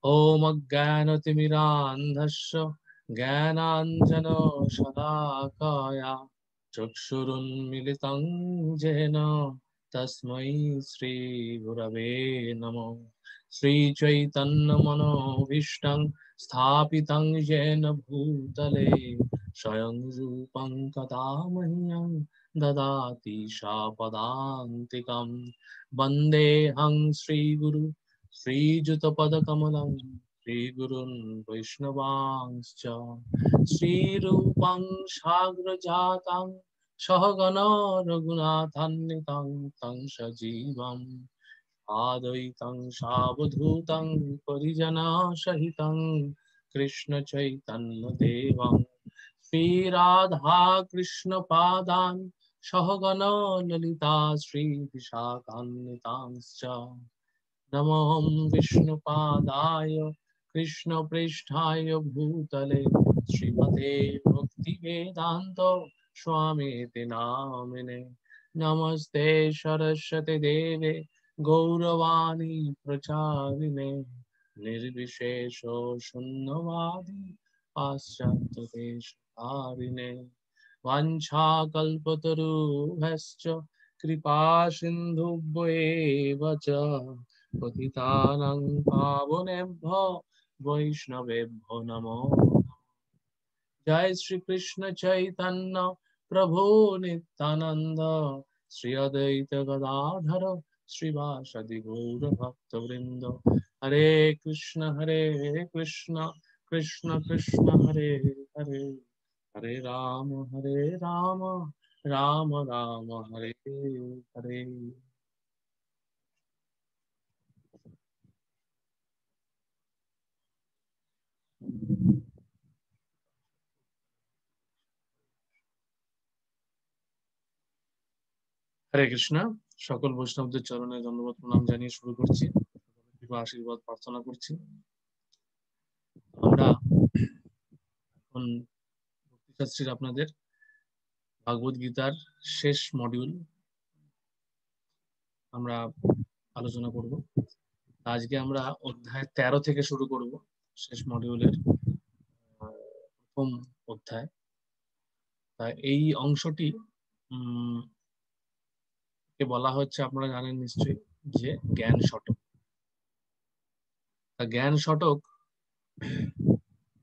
ओम अज्ञानतिमिरान्धस्य ज्ञानाञ्जनशलाकया चक्षुरुन्मिलितं येन तस्मै श्रीगुरवे नमः। श्रीचैतन्यमनोभीष्टं स्थापितं येन भूतले स्वयं रूपं कदा मह्यं ददाति शापदान्तिकं। वन्देऽहं श्रीगुरु श्रीयुतपदकमलं श्रीगुरुन् वैष्णवांश्च श्रीरूपं साग्रजातं सहगणो रघुनाथान्वितं तं सजीवम् आद्वैतं सावधूतं परिजनसहितं कृष्णचैतन्यदेवं श्रीराधा कृष्णपादान् सहगणो ललिता श्रीविशाखान्वितांश्च नमोऽहं विष्णुपादाय कृष्णप्रेष्ठाय भूतले श्रीमते भक्तिवेदान्त स्वामीति नामिने। नमस्ते सरस्वती देवे गौरवाणी प्रचारिणे निर्विशेष शून्यवादी पाश्चात्यदेशतारिणे वाञ्छाकल्पतरुभ्यश्च कृपा सिन्धुभ्येव च पतितानां पावनेभ्यो वैष्णवेभ्यो नमो। जय श्री कृष्ण चैतन्य प्रभु नित्यानंद श्री अद्वैत गदाधर श्रीवासदि गौर भक्त वृंद। हरे कृष्ण कृष्ण कृष्ण हरे हरे हरे राम राम राम हरे हरे। হরে কৃষ্ণ। সকল বৈষ্ণবদের চরণে ধন্যবাদ প্রণাম জানিয়ে শুরু করছি, কৃপা আশীর্বাদ প্রার্থনা করছি। আমরা এখন ভক্তিশাস্ত্রীর আপনাদের ভাগবত গীতার শেষ মডিউল আমরা আলোচনা করব। আজকে আমরা অধ্যায় 13 থেকে শুরু করব, শেষ মডিউলের প্রথম অধ্যায়। তা এই অংশটি কে বলা হচ্ছে, আপনারা জানেন নিশ্চয়ই, যে জ্ঞান শতক। তা জ্ঞান শতক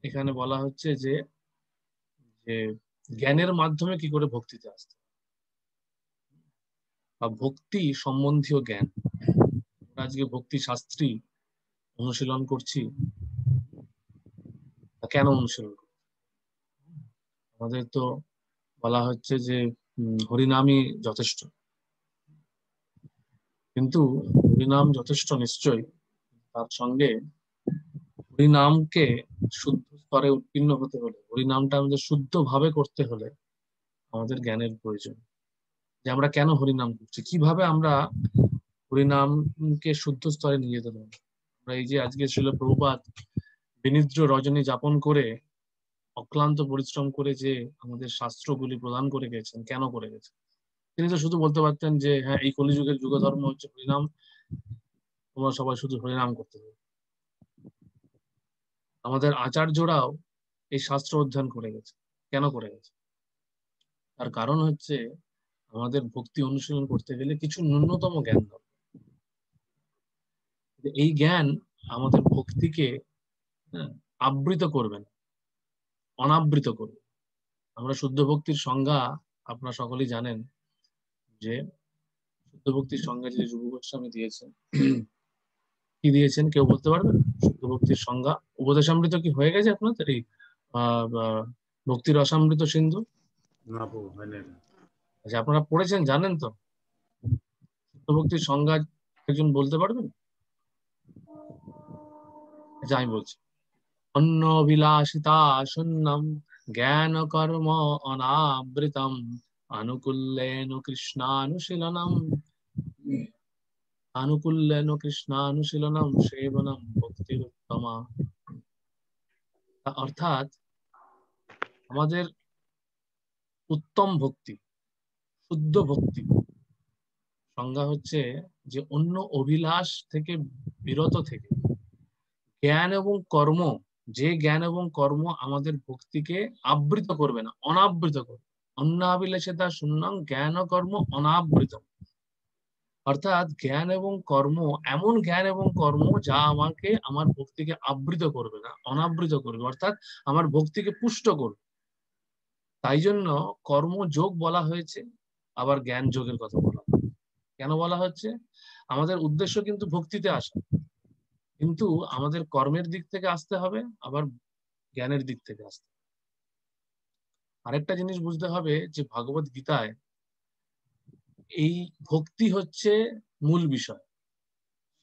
এখানে বলা হচ্ছে যে জ্ঞানের মাধ্যমে কি করে ভক্তিতে আসতে, বা ভক্তি সম্বন্ধীয় জ্ঞান। আজকে ভক্তি শাস্ত্রী অনুশীলন করছি। কেন অনুশীলন করছি? আমাদের তো বলা হচ্ছে যে হরিনামই যথেষ্ট, কিন্তু হরিনাম যথেষ্ট নিশ্চয়ই, তার সঙ্গে হরিনামকে শুদ্ধ স্তরে উত্তীর্ণ হতে হলে, হরিনামটা আমাদের শুদ্ধ ভাবে করতে হলে আমাদের জ্ঞানের প্রয়োজন। যে আমরা কেন হরিনাম করছি, কিভাবে আমরা হরিনামকে শুদ্ধ স্তরে নিয়ে যেতে পারবো। আমরা এই যে আজকে ছিল প্রভুপাদ বিনিদ্র রজনী যাপন করে অক্লান্ত পরিশ্রম করে যে আমাদের শাস্ত্রগুলি প্রদান করে গেছেন, কেন করে গেছেন? তিনি তো শুধু বলতে পারতেন যে হ্যাঁ, এই কলিযুগের যুগ ধর্ম হচ্ছে হরিনাম, তোমরা সবাই শুধু হরিনাম করতে হবে। আমাদের আচার্যরাও এই শাস্ত্র অধ্যয়ন করে গেছে। কেন করে গেছে? তার কারণ হচ্ছে আমাদের ভক্তি অনুশীলন করতে গেলে কিছু ন্যূনতম জ্ঞান দরকার। এই জ্ঞান আমাদের ভক্তিকে আবৃত করবে না, অনাবৃত করবে। আমরা শুদ্ধ ভক্তির সংজ্ঞা আপনারা সকলেই জানেন, যে শুদ্ধ ভক্তির সংজ্ঞা যে যুগ গোস্বামী দিয়েছেন। কি দিয়েছেন কেউ বলতে পারবেন? শুদ্ধ ভক্তির সংজ্ঞা, উপদেশামৃত কি হয়ে গেছে আপনাদের এই ভক্তির রসামৃত সিন্ধু? না প্রভু, হয়নি। আচ্ছা, আপনারা পড়েছেন, জানেন তো? শুদ্ধ ভক্তির সংজ্ঞা একজন বলতে পারবেন? আচ্ছা, আমি বলছি। অন্য বিলাসিতা শূন্যম জ্ঞান কর্ম অনাবৃতম আনুকূল্যেন কৃষ্ণানুশীলনম কৃষ্ণানুশীলনম সেবনম ভক্তির উত্তমা। অর্থাৎ আমাদের উত্তম ভক্তি, শুদ্ধ ভক্তি সংজ্ঞা হচ্ছে যে অন্য অভিলাষ থেকে বিরত থেকে জ্ঞান এবং কর্ম, যে জ্ঞান এবং কর্ম আমাদের ভক্তিকে আবৃত করবে না, অনাবৃত করবে। অন্নাভিলেষিতা শূন্যং জ্ঞান কর্ম অনাবৃত। অর্থাৎ জ্ঞান এবং কর্ম, এমন জ্ঞান এবং কর্ম যা আমাকে আমার ভক্তিকে আবৃত করবে না, অনাবৃত করবে, অর্থাৎ আমার ভক্তিকে পুষ্ট করবে। তাই জন্য কর্মযোগ বলা হয়েছে, আবার জ্ঞান যোগের কথা বলা হয়। কেন বলা হচ্ছে? আমাদের উদ্দেশ্য কিন্তু ভক্তিতে আসা, কিন্তু আমাদের কর্মের দিক থেকে আসতে হবে, আবার জ্ঞানের দিক থেকে আসতে হবে। আরেকটা জিনিস বুঝতে হবে যে ভগবত গীতায় এই ভক্তি হচ্ছে মূল বিষয়,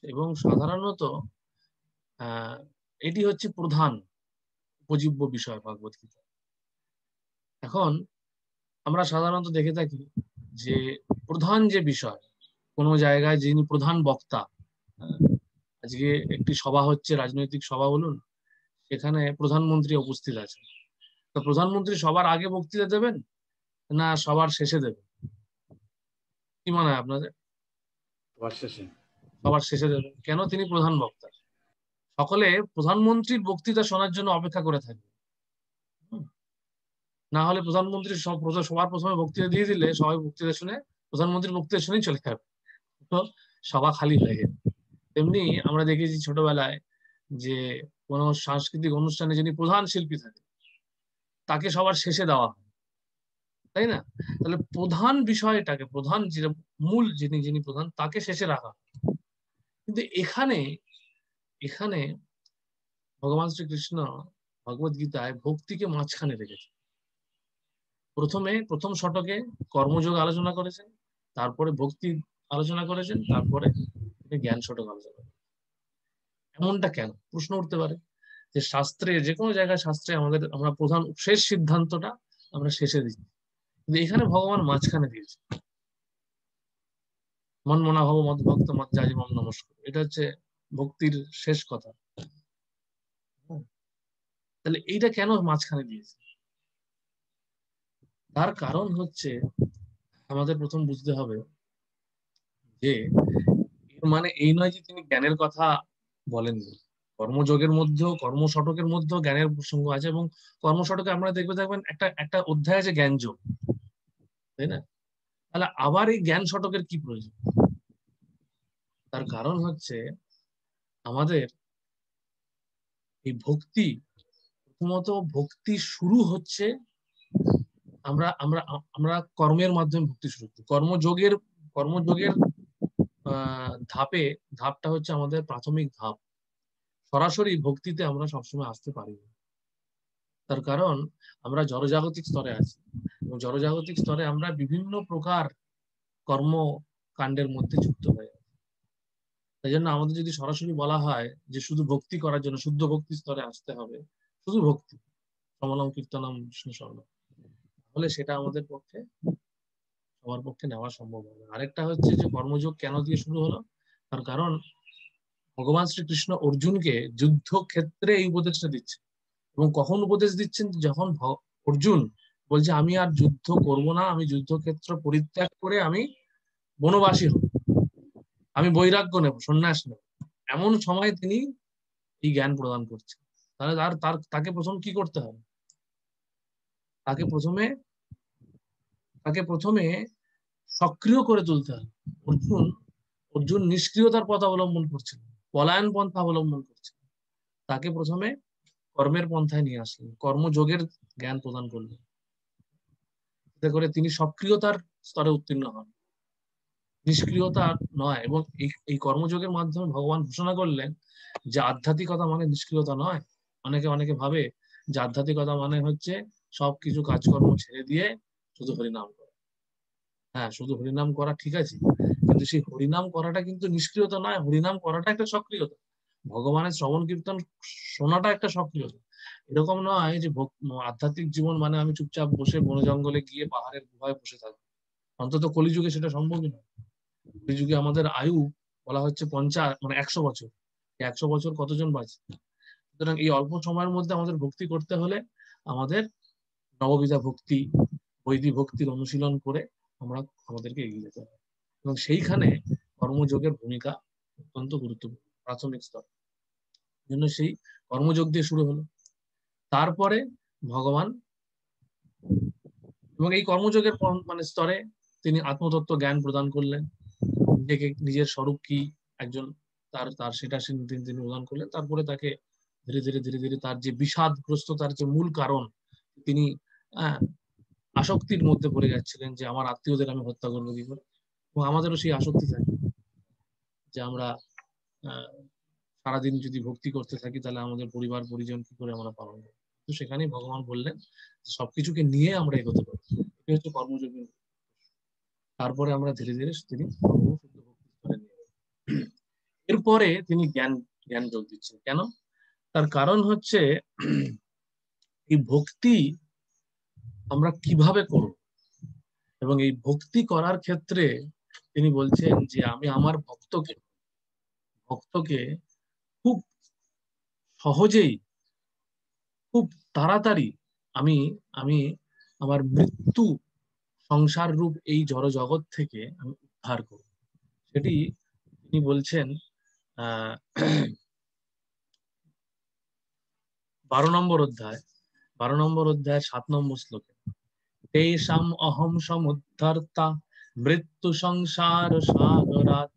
এবং সাধারণত আহ এটি হচ্ছে প্রধান উপজীব্য বিষয় ভগবত গীতা। এখন আমরা সাধারণত দেখে থাকি যে প্রধান যে বিষয়, কোনো জায়গায় যিনি প্রধান বক্তা, আজকে একটি সভা হচ্ছে, রাজনৈতিক সভা বলুন, সেখানে প্রধানমন্ত্রী উপস্থিত আছে, তো প্রধানমন্ত্রী সবার আগে বক্তৃতা দেবেন না সবার শেষে দেবেন? কি মনে হয় আপনাদের? সবার শেষে। সবার শেষে দেবেন। কেন? তিনি প্রধান বক্তা। সকলে প্রধানমন্ত্রীর বক্তৃতা শোনার জন্য অপেক্ষা করে থাকবে। হুম। না হলে প্রধানমন্ত্রী সবার প্রথমে বক্তৃতা দিয়ে দিলে সবাই বক্তৃতা শুনে প্রধানমন্ত্রীর বক্তৃতা শুনেই চলে যাবে, তো সভা খালি হয়ে যাবে। তেমনি আমরা দেখেছি ছোটবেলায় যে কোনো সাংস্কৃতিক অনুষ্ঠানে যিনি প্রধান শিল্পী থাকে তাকে সবার শেষে দেওয়া হয়, তাই না? তাহলে প্রধান বিষয়টাকে, প্রধান যেটা মূল, যিনি যিনি প্রধান তাকে শেষে রাখা হয়। কিন্তু এখানে এখানে ভগবান শ্রীকৃষ্ণ ভগবত গীতায় ভক্তিকে মাঝখানে রেখেছে। প্রথম শতকে কর্মযোগ আলোচনা করেছেন, তারপরে ভক্তি আলোচনা করেছেন, তারপরে তিনি জ্ঞান শতক আলোচনা করেছেন। এমনটা কেন প্রশ্ন উঠতে পারে, যে শাস্ত্রে, যে কোনো জায়গায় শাস্ত্রে আমরা প্রধান শেষ সিদ্ধান্তটা আমরা শেষে দিচ্ছি, কিন্তু এখানে ভগবান মাঝখানে দিয়েছে। মন মনা ভব মদ ভক্ত মত যাজি মম নমস্কার, এটা হচ্ছে ভক্তির শেষ কথা। তাহলে এইটা কেন মাঝখানে দিয়েছে? তার কারণ হচ্ছে, আমাদের প্রথম বুঝতে হবে যে এর মানে এই নয় যে তিনি জ্ঞানের কথা বলেননি। কর্মযোগের মধ্যেও, কর্মশতকের মধ্যেও জ্ঞানের প্রসঙ্গ আছে, এবং কর্মশতকে আমরা দেখবেন একটা একটা অধ্যায় আছে জ্ঞান যোগ, তাই না? তাহলে আবার এই জ্ঞান শতকের কি প্রয়োজন? তার কারণ হচ্ছে আমাদের এই ভক্তি, প্রথমত ভক্তি শুরু হচ্ছে, আমরা আমরা আমরা কর্মের মাধ্যমে ভক্তি শুরু করি। কর্মযোগের ধাপটা হচ্ছে আমাদের প্রাথমিক ধাপ। সরাসরি ভক্তিতে আমরা সবসময় আসতে পারি না। তার কারণ আমরা জড়জাগতিক স্তরে আছি, এবং জড়জাগতিক স্তরে আমরা বিভিন্ন প্রকার কর্মকাণ্ডের মধ্যে যুক্ত হয়ে আছি। তাই জন্য আমাদের যদি সরাসরি বলা হয় যে শুধু ভক্তি করার জন্য শুদ্ধ ভক্তি স্তরে আসতে হবে, শুধু ভক্তি, সমলম কীর্তনম বিষ্ণু স্মরণম, তাহলে সেটা আমাদের পক্ষে, সবার পক্ষে নেওয়া সম্ভব হবে। আরেকটা হচ্ছে যে কর্মযোগ কেন দিয়ে শুরু হলো? তার কারণ ভগবান শ্রীকৃষ্ণ অর্জুনকে যুদ্ধক্ষেত্রে এই উপদেশটা দিচ্ছে। এবং কখন উপদেশ দিচ্ছেন? যখন অর্জুন বলছে আমি আর যুদ্ধ করব না, আমি যুদ্ধক্ষেত্র পরিত্যাগ করে আমি বনবাসী হব, আমি বৈরাগ্য নেব, সন্ন্যাস নেব, এমন সময় তিনি এই জ্ঞান প্রদান করছেন। তাহলে তাকে প্রথম কি করতে হবে? তাকে প্রথমে তাকে প্রথমে সক্রিয় করে তুলতে হবে। অর্জুন নিষ্ক্রিয়তার পথ অবলম্বন করছিল, পলায়ন পন্থা অবলম্বন করছিল। তাকে প্রথমে কর্মের পন্থায় নিয়ে আসলেন, কর্মযোগের জ্ঞান প্রদান করলেন, যাতে করে তিনি সক্রিয়তার স্তরে উত্তীর্ণ হন, নিষ্ক্রিয়তা নয়। এবং এই কর্মযোগের মাধ্যমে ভগবান ঘোষণা করলেন যে আধ্যাত্মিকতা মানে নিষ্ক্রিয়তা নয়। অনেকে ভাবে যে আধ্যাত্মিকতা মানে হচ্ছে সবকিছু কাজকর্ম ছেড়ে দিয়ে শুধু হরিনাম করা। হ্যাঁ, শুধু হরিনাম করা ঠিক আছে, কিন্তু সেই হরিনাম করাটা কিন্তু নিষ্ক্রিয়তা নয়, হরিনাম করাটা একটা সক্রিয়তা। ভগবানের শ্রবণ কীর্তন শোনাটা একটা সক্রিয়তা। এরকম নয় যে আধ্যাত্মিক জীবন মানে আমি চুপচাপ বসে বনে জঙ্গলে গিয়ে পাহাড়ের গুহায় বসে থাকবো। অন্তত কলিযুগে সেটা সম্ভবই নয়। কলিযুগে আমাদের আয়ু বলা হচ্ছে 100 বছর। 100 বছর কতজন বাঁচে? সুতরাং এই অল্প সময়ের মধ্যে আমাদের ভক্তি করতে হলে আমাদের নববিধা ভক্তি, বৈদিক ভক্তির অনুশীলন করে আমাদেরকে এগিয়ে যেতে হবে। এবং সেইখানে কর্মযোগের ভূমিকা অত্যন্ত গুরুত্বপূর্ণ, প্রাথমিক স্তর। জন্য সেই কর্মযোগ দিয়ে শুরু হলো। তারপরে ভগবান এবং এই কর্মযোগের মানে স্তরে তিনি আত্মতত্ত্ব জ্ঞান প্রদান করলেন, নিজেকে নিজের স্বরূপ কি একজন তার তার সেটা তিনি প্রদান করলেন। তারপরে তাকে ধীরে ধীরে ধীরে ধীরে তার যে বিষাদগ্রস্ত তার যে মূল কারণ, তিনি আসক্তির মধ্যে পড়ে যাচ্ছিলেন যে আমার আত্মীয়দের আমি হত্যা করবো কি করে। এবং আমাদেরও সেই আসক্তি থাকে যে আমরা সারাদিন যদি ভক্তি করতে থাকি তাহলে আমাদের পরিবার পরিজন কি করে আমরা পালন করবো। তো সেখানেই ভগবান বললেন সবকিছুকে নিয়ে আমরা এগোতে পারি, এটা হচ্ছে কর্মযোগী। তারপরে আমরা ধীরে ধীরে তিনি শুদ্ধ ভক্তি স্তরে নিয়ে যাবো। এরপরে তিনি জ্ঞান জ্ঞান যোগ দিচ্ছেন। কেন? তার কারণ হচ্ছে এই ভক্তি আমরা কিভাবে করব, এবং এই ভক্তি করার ক্ষেত্রে তিনি বলছেন যে আমি আমার ভক্তকে খুব সহজেই, খুব তাড়াতাড়ি আমি আমি আমার মৃত্যু সংসার রূপ এই জড় জগৎ থেকে আমি উদ্ধার করব। সেটি তিনি বলছেন 12 নম্বর অধ্যায় 7 নম্বর শ্লোকে, তেষাম অহম সমুদ্ধর্তা মৃত্যু সংসার সাগরাত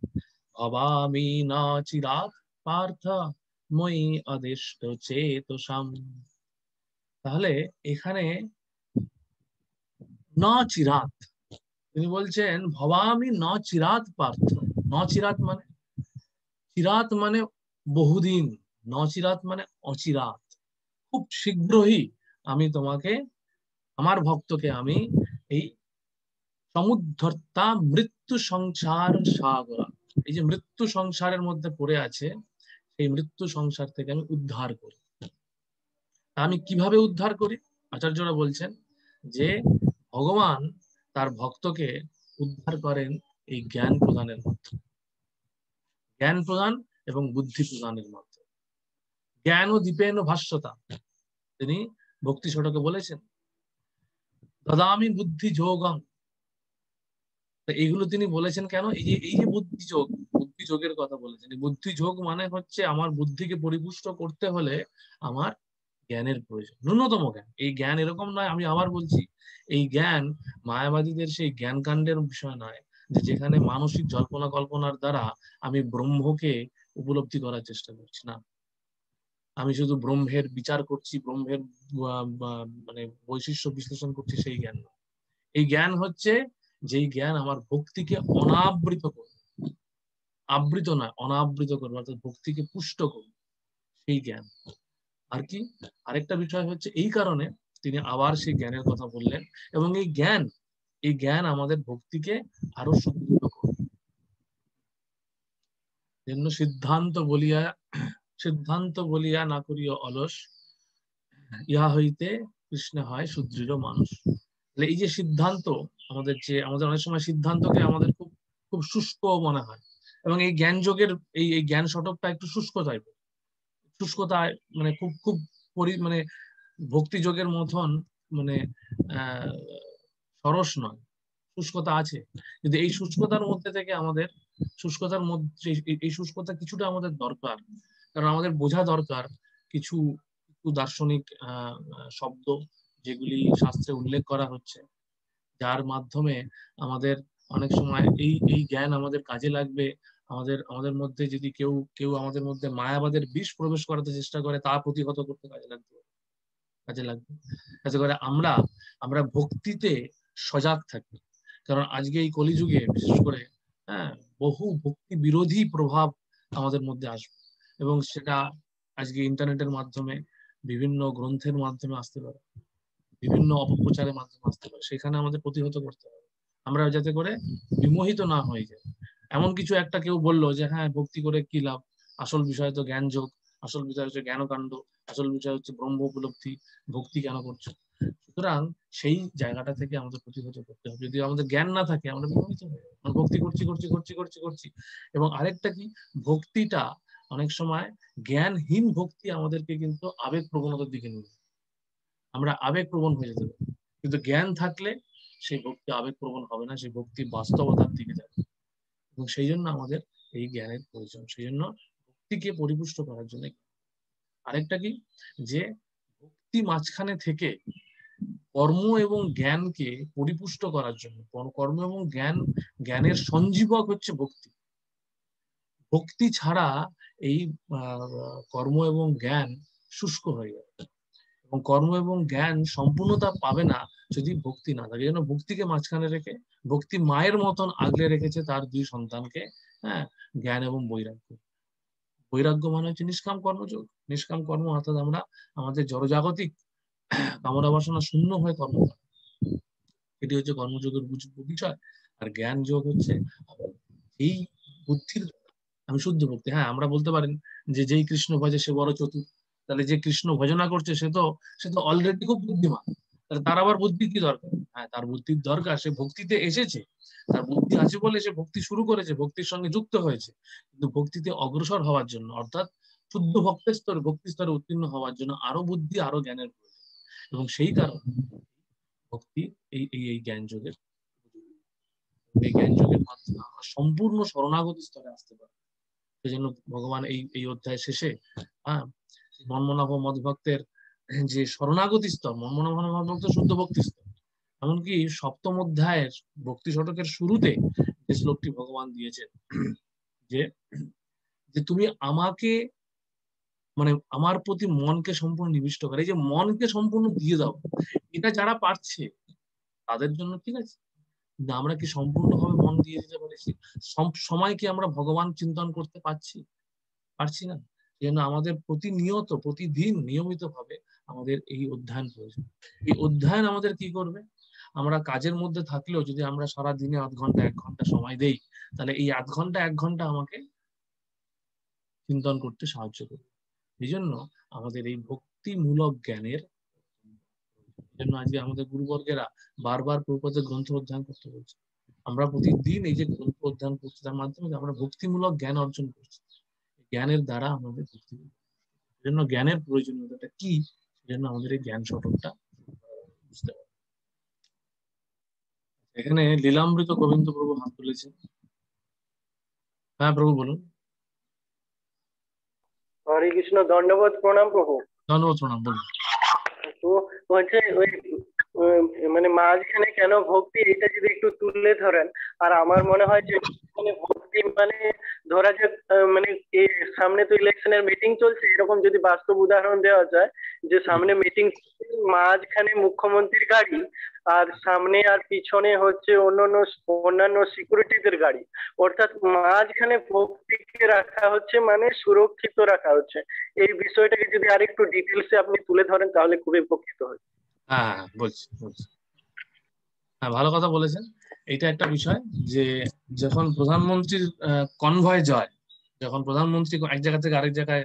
ভবামি না চিরাত পার্থ মই অদিষ্ট চেতসাম। তাহলে এখানে ন চিরাত, তিনি বলছেন ভবামি ন চিরাত পার্থ। ন চিরাত মানে, চিরাত মানে বহুদিন, ন চিরাত মানে অচিরাত, খুব শীঘ্রই আমি তোমাকে, আমার ভক্তকে আমি এই সমুদ্ধর্তা মৃত্যু সংসার সাগর, এই যে মৃত্যু সংসারের মধ্যে পড়ে আছে সেই মৃত্যু সংসার থেকে আমি উদ্ধার করি। আমি কিভাবে উদ্ধার করি? আচার্যরা বলছেন যে ভগবান তার ভক্তকে উদ্ধার করেন এই জ্ঞান প্রদানের মাধ্যমে, জ্ঞান প্রদান এবং বুদ্ধি প্রদানের মাধ্যমে। জ্ঞান ও দীপেন ভাষ্যতা, তিনি ভক্তি ষটকে বলেছেন দদামি বুদ্ধি যোগং। এইগুলো তিনি বলেছেন কেন? এই যে বুদ্ধি যোগ, বুদ্ধি যোগের কথা বলেছেন। বুদ্ধি যোগ মানে হচ্ছে আমার বুদ্ধিকে পরিপুষ্ট করতে হলে আমার জ্ঞানের প্রয়োজন, ন্যূনতম জ্ঞান। এই জ্ঞান এরকম নয়, আমি আবার বলছি, এই জ্ঞান মায়াবাদীদের সেই জ্ঞান কাণ্ডের বিষয় নয় যে যেখানে মানসিক জল্পনা কল্পনার দ্বারা আমি ব্রহ্মকে উপলব্ধি করার চেষ্টা করছি। না, আমি শুধু ব্রহ্মের বিচার করছি, ব্রহ্মের মানে বৈশিষ্ট্য বিশ্লেষণ করছি, সেই জ্ঞান নয়। এই জ্ঞান হচ্ছে যেই জ্ঞান আমার ভক্তিকে অনাবৃত করবে, আবৃত নয় অনাবৃত করবে, অর্থাৎ ভক্তিকে পুষ্ট করবে, সেই জ্ঞান। আর কি আরেকটা বিষয় হচ্ছে, এই কারণে তিনি আবার সেই জ্ঞানের কথা বললেন, এবং এই জ্ঞান আমাদের ভক্তিকে আরো সুদৃঢ় করবে। জন্য সিদ্ধান্ত বলিয়া না করিও অলস, ইহা হইতে কৃষ্ণ হয় সুদৃঢ় মানুষ। এই যে সিদ্ধান্ত, আমাদের অনেক সময় সিদ্ধান্তকে আমাদের খুব খুব শুষ্ক মনে হয়, এবং এই জ্ঞান যোগের এই জ্ঞান শতকটা একটু শুষ্ক টাইপের, শুষ্কতায় মানে খুব খুব মানে ভক্তি যোগের মতন মানে আহ সরস নয়, শুষ্কতা আছে। কিন্তু এই শুষ্কতার মধ্যে থেকে আমাদের, শুষ্কতার মধ্যে এই শুষ্কতা কিছুটা আমাদের দরকার, কারণ আমাদের বোঝা দরকার কিছু দার্শনিক শব্দ যেগুলি শাস্ত্রে উল্লেখ করা হচ্ছে, যার মাধ্যমে আমাদের অনেক সময় এই জ্ঞান আমাদের কাজে লাগবে। আমাদের আমাদের মধ্যে যদি কেউ কেউ আমাদের মধ্যে মায়াবাদের বিষ প্রবেশ করাতে চেষ্টা করে, তা প্রতিহত করতে কাজে লাগবে। যাতে করে আমরা আমরা ভক্তিতে সজাগ থাকি। কারণ আজকে এই কলিযুগে বিশেষ করে বহু ভক্তি বিরোধী প্রভাব আমাদের মধ্যে আসবে, এবং সেটা আজকে ইন্টারনেটের মাধ্যমে, বিভিন্ন গ্রন্থের মাধ্যমে আসতে পারে, বিভিন্ন অপপ্রচারের মাধ্যমে আসতে পারে। সেখানে আমাদের প্রতিহত করতে হবে, আমরা যাতে করে বিমোহিত না হয়ে যায়। এমন কিছু একটা কেউ বললো যে হ্যাঁ ভক্তি করে কি লাভ, আসল বিষয় তো জ্ঞান যোগ, আসল বিষয় হচ্ছে জ্ঞানকাণ্ড, আসল বিষয় হচ্ছে ব্রহ্ম উপলব্ধি, ভক্তি কেন করছো? সুতরাং সেই জায়গাটা থেকে আমাদের প্রতিহত করতে হবে। যদি আমাদের জ্ঞান না থাকে আমরা বিমোহিত হয়ে যাবো, আমরা ভক্তি করছি করছি করছি করছি করছি। এবং আরেকটা কি, ভক্তিটা অনেক সময় জ্ঞানহীন ভক্তি আমাদেরকে কিন্তু আবেগ প্রবণতার দিকে নিয়ে যায়, আমরা আবেগ প্রবণ হয়ে যেতে পারি। কিন্তু জ্ঞান থাকলে সেই ভক্তি আবেগ প্রবণ হবে না, সেই ভক্তি বাস্তবতার দিকে যাবে। এবং সেই জন্য আমাদের এই জ্ঞানের প্রয়োজন, সেই জন্য ভক্তিকে পরিপুষ্ট করার জন্য আরেকটা কি, যে ভক্তি মাঝখানে থেকে কর্ম এবং জ্ঞানকে পরিপুষ্ট করার জন্য, কর্ম এবং জ্ঞানের সঞ্জীবক হচ্ছে ভক্তি। ভক্তি ছাড়া এই কর্ম এবং জ্ঞান শুষ্ক হয়ে যাবে, এবং কর্ম এবং জ্ঞান সম্পূর্ণতা পাবে না যদি ভক্তি না থাকে। এই জন্য ভক্তিকে মাঝখানে রেখে ভক্তি মায়ের মতন আগলে রেখেছে তার দুই সন্তানকে, হ্যাঁ, জ্ঞান এবং বৈরাগ্য। বৈরাগ্য মানে হচ্ছে নিষ্কাম কর্মযোগ। নিষ্কাম কর্ম অর্থাৎ আমরা আমাদের জড়জাগতিক কামনা বাসনা শূন্য হয়ে কর্ম করা, এটি হচ্ছে কর্মযোগের বিষয়। আর জ্ঞান যোগ হচ্ছে এই বুদ্ধির, আমি শুদ্ধ ভক্তি। হ্যাঁ, আমরা বলতে পারেন যে যেই কৃষ্ণ ভজে সে বড় চতুর, তাহলে যে কৃষ্ণ ভজনা করছে সে তো অলরেডি খুব বুদ্ধিমান, তাহলে তার আবার বুদ্ধি কি দরকার? হ্যাঁ, তার বুদ্ধির দরকার, সে ভক্তিতে এসেছে, তার বুদ্ধি আছে বলে সে ভক্তি শুরু করেছে, ভক্তির সঙ্গে যুক্ত হয়েছে। কিন্তু ভক্তিতে অগ্রসর হওয়ার জন্য, অর্থাৎ শুদ্ধ ভক্তের স্তরে, ভক্তি স্তরে উত্তীর্ণ হওয়ার জন্য আরো বুদ্ধি, আরো জ্ঞানের প্রয়োজন। এবং সেই কারণে ভক্তি এই জ্ঞান যোগের, এই জ্ঞান যোগের মাধ্যমে আমরা সম্পূর্ণ শরণাগতি স্তরে আসতে পারি। সেই জন্য ভগবান এই অধ্যায় শেষে, হ্যাঁ, মন্মনাভ মদভক্তের যে শরণাগতি স্তর, মন্মনাভ মদভক্ত শুদ্ধ ভক্তি স্তর, এমনকি সপ্তম অধ্যায়ের ভক্তি শতকের শুরুতে যে শ্লোকটি ভগবান দিয়েছেন, যে যে তুমি আমাকে, মানে আমার প্রতি মনকে সম্পূর্ণ নিবিষ্ট করে, এই যে মনকে সম্পূর্ণ দিয়ে দাও, এটা যারা পারছে তাদের জন্য ঠিক আছে। কিন্তু আমরা কি সম্পূর্ণভাবে মন দিয়ে দিতে পারছি? সব সময় কি আমরা ভগবান চিন্তন করতে পারছি? পারছি না। এই জন্য আমাদের প্রতিনিয়ত, প্রতিদিন নিয়মিত ভাবে আমাদের এই অধ্যয়ন প্রয়োজন। এই অধ্যয়ন আমাদের কি করবে? আমরা কাজের মধ্যে থাকলেও যদি আমরা সারা দিনে আধ ঘন্টা 1 ঘন্টা সময় দেই, তাহলে এই আধ ঘন্টা 1 ঘন্টা আমাকে চিন্তন করতে সাহায্য করবে। এই জন্য আমাদের এই ভক্তিমূলক জ্ঞানের জন্য আজকে আমাদের গুরুবর্গেরা বারবার প্রভুপাদের গ্রন্থ অধ্যয়ন করতে বলছে। আমরা প্রতিদিন এই যে গ্রন্থ অধ্যয়ন করছি, তার মাধ্যমে আমরা ভক্তিমূলক জ্ঞান অর্জন করছি। জ্ঞানের দ্বারা আমাদের ভক্তি, জন্য জ্ঞানের প্রয়োজনীয়তাটা কি, সেজন্য আমাদের এই জ্ঞান শতকটা বুঝতে হবে। এখানে লীলামৃত গোবিন্দ প্রভু হাত তুলেছেন। হ্যাঁ প্রভু বলুন। হরে কৃষ্ণ, দণ্ডবোধ প্রণাম প্রভু। ধন্যবাদ, প্রণাম, বলুন। তো হচ্ছে ওই মানে মাঝখানে কেন ভক্তি, এটা যদি একটু তুলে ধরেন। আর আমার মনে হয় যে মানে ভক্তি মানে ধরা যাক মানে এই সামনে তো ইলেকশনের মিটিং চলছে, এরকম যদি বাস্তব উদাহরণ দেওয়া যায় যে সামনে মিটিং, মাঝখানে মুখ্যমন্ত্রীর গাড়ি, আর সামনে আর পিছনে হচ্ছে অন্যান্য সিকিউরিটিদের গাড়ি, অর্থাৎ মাঝখানে ভক্তিকে রাখা হচ্ছে, মানে সুরক্ষিত রাখা হচ্ছে। এই বিষয়টাকে যদি আরেকটু ডিটেলসে আপনি তুলে ধরেন তাহলে খুবই উপকৃত হয়। হ্যাঁ হ্যাঁ, বলছি বলছি। হ্যাঁ, ভালো কথা বলেছেন। এটা একটা বিষয় যে যখন প্রধানমন্ত্রীর কনভয় যায়, যখন প্রধানমন্ত্রী এক জায়গা থেকে আরেক জায়গায়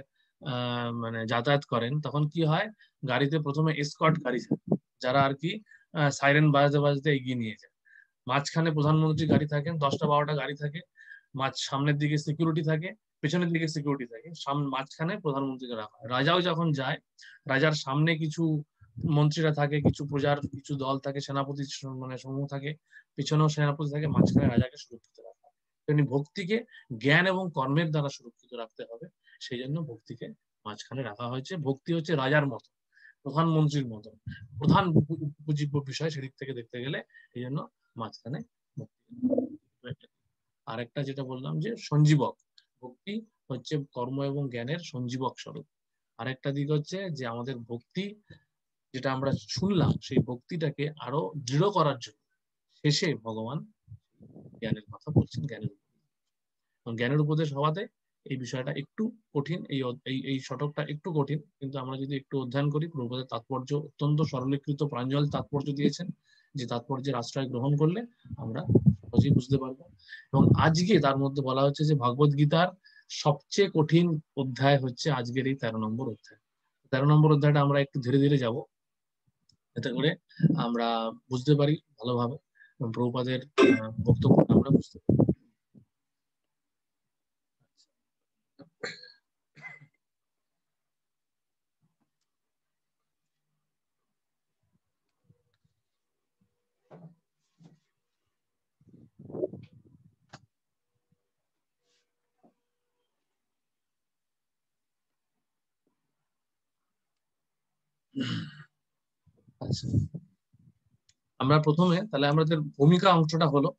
মানে যাতায়াত করেন, তখন কি হয়, গাড়িতে প্রথমে এসকর্ট গাড়ি থাকে, যারা আর কি সাইরেন বাজতে বাজতে এগিয়ে নিয়ে যায়। মাঝখানে প্রধানমন্ত্রী গাড়ি থাকেন, 10টা 12টা গাড়ি থাকে, সামনের দিকে সিকিউরিটি থাকে, পেছনের দিকে সিকিউরিটি থাকে, মাঝখানে প্রধানমন্ত্রীকে রাখা হয়। রাজাও যখন যায়, রাজার সামনে কিছু মন্ত্রীরা থাকে, কিছু প্রজার কিছু দল থাকে, সেনাপতি মানে সমূহ থাকে, পিছনেও সেনাপতি থাকে, মাঝখানে রাজাকে সুরক্ষিত রাখা হয়। তেমনি ভক্তিকে জ্ঞান এবং কর্মের দ্বারা সুরক্ষিত রাখতে হবে, সেই জন্য ভক্তিকে মাঝখানে রাখা হয়েছে। ভক্তি হচ্ছে রাজার মতো, প্রধানমন্ত্রীর মতো, প্রধান উপজীব্য বিষয় সেদিক থেকে দেখতে গেলে, এই জন্য মাঝখানে ভক্তি। আরেকটা যেটা বললাম যে সঞ্জীবক, ভক্তি হচ্ছে কর্ম এবং জ্ঞানের সঞ্জীবক স্বরূপ। আরেকটা দিক হচ্ছে যে আমাদের ভক্তি, যেটা আমরা শুনলাম, সেই ভক্তিটাকে আরো দৃঢ় করার জন্য শেষে ভগবান জ্ঞানের কথা বলছেন, জ্ঞানের উপদেশ হওয়াতে এই বিষয়টা একটু কঠিন, এই শতকটা একটু কঠিন, কিন্তু আমরা যদি একটু অধ্যয়ন করি, প্রভুপাদের তাৎপর্য অত্যন্ত সরলীকৃত প্রাঞ্জল তাৎপর্য দিয়েছেন, যে তাৎপর্যের আশ্রয় গ্রহণ করলে আমরা সহজেই বুঝতে পারবো। এবং আজকে তার মধ্যে বলা হচ্ছে যে ভগবদ গীতার সবচেয়ে কঠিন অধ্যায় হচ্ছে আজকের এই 13 নম্বর অধ্যায়। 13 নম্বর অধ্যায়টা আমরা একটু ধীরে ধীরে যাব, এতে করে আমরা বুঝতে পারি ভালোভাবে, এবং প্রভুপাদের বক্তব্যটা আমরা বুঝতে পারি। আচ্ছা, আমরা প্রথমে তাহলে আমাদের ভূমিকা অংশটা হলো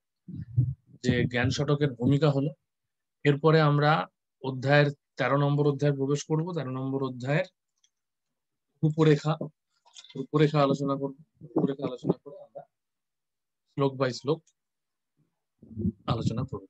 যে জ্ঞান শতকের ভূমিকা হলো। এরপরে আমরা অধ্যায়ের 13 নম্বর অধ্যায়ে প্রবেশ করব। 13 নম্বর অধ্যায়ের রূপরেখা রূপরেখা আলোচনা করব। রূপরেখা আলোচনা করে আমরা শ্লোক বাই শ্লোক আলোচনা করব।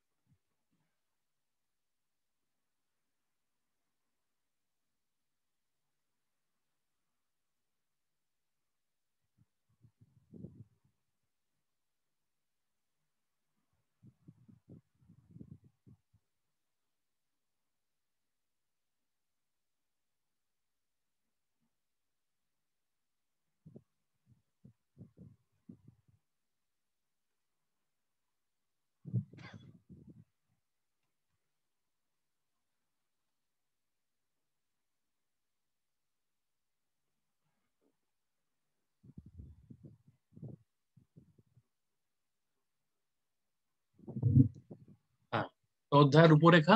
হ্যাঁ, তো অধ্যায়ের রূপরেখা।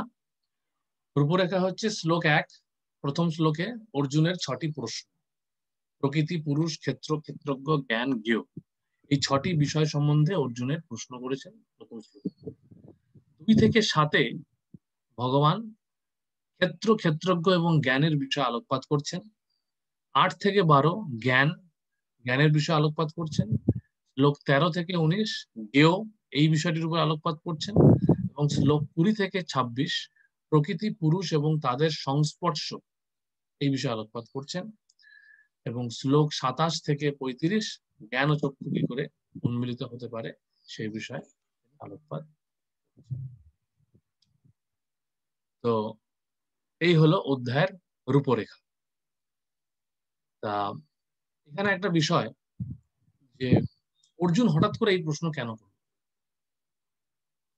রূপরেখা হচ্ছে শ্লোক 1। প্রথম শ্লোকে অর্জুনের 6টি প্রশ্ন। প্রকৃতি, পুরুষ, ক্ষেত্র, ক্ষেত্রজ্ঞ, জ্ঞান, জ্ঞেয়, এই 6টি বিষয় সম্বন্ধে অর্জুনের প্রশ্ন করেছেন প্রথম শ্লোকে। 2 থেকে 7-এ ভগবান ক্ষেত্র, ক্ষেত্রজ্ঞ এবং জ্ঞানের বিষয়ে আলোকপাত করছেন। 8 থেকে 12 জ্ঞানের বিষয়ে আলোকপাত করছেন। শ্লোক 13 থেকে 19 জ্ঞেয় এই বিষয়টির উপর আলোকপাত করছেন। এবং শ্লোক 20 থেকে 26 প্রকৃতি, পুরুষ এবং তাদের সংস্পর্শ এই বিষয়ে আলোকপাত করছেন। এবং শ্লোক 27 থেকে 35 জ্ঞান ও চক্ষু কি করে উন্মিলিত হতে পারে সেই বিষয়ে আলোকপাত। তো এই হলো অধ্যায়ের রূপরেখা। তা এখানে একটা বিষয় যে অর্জুন হঠাৎ করে এই প্রশ্ন কেন করল?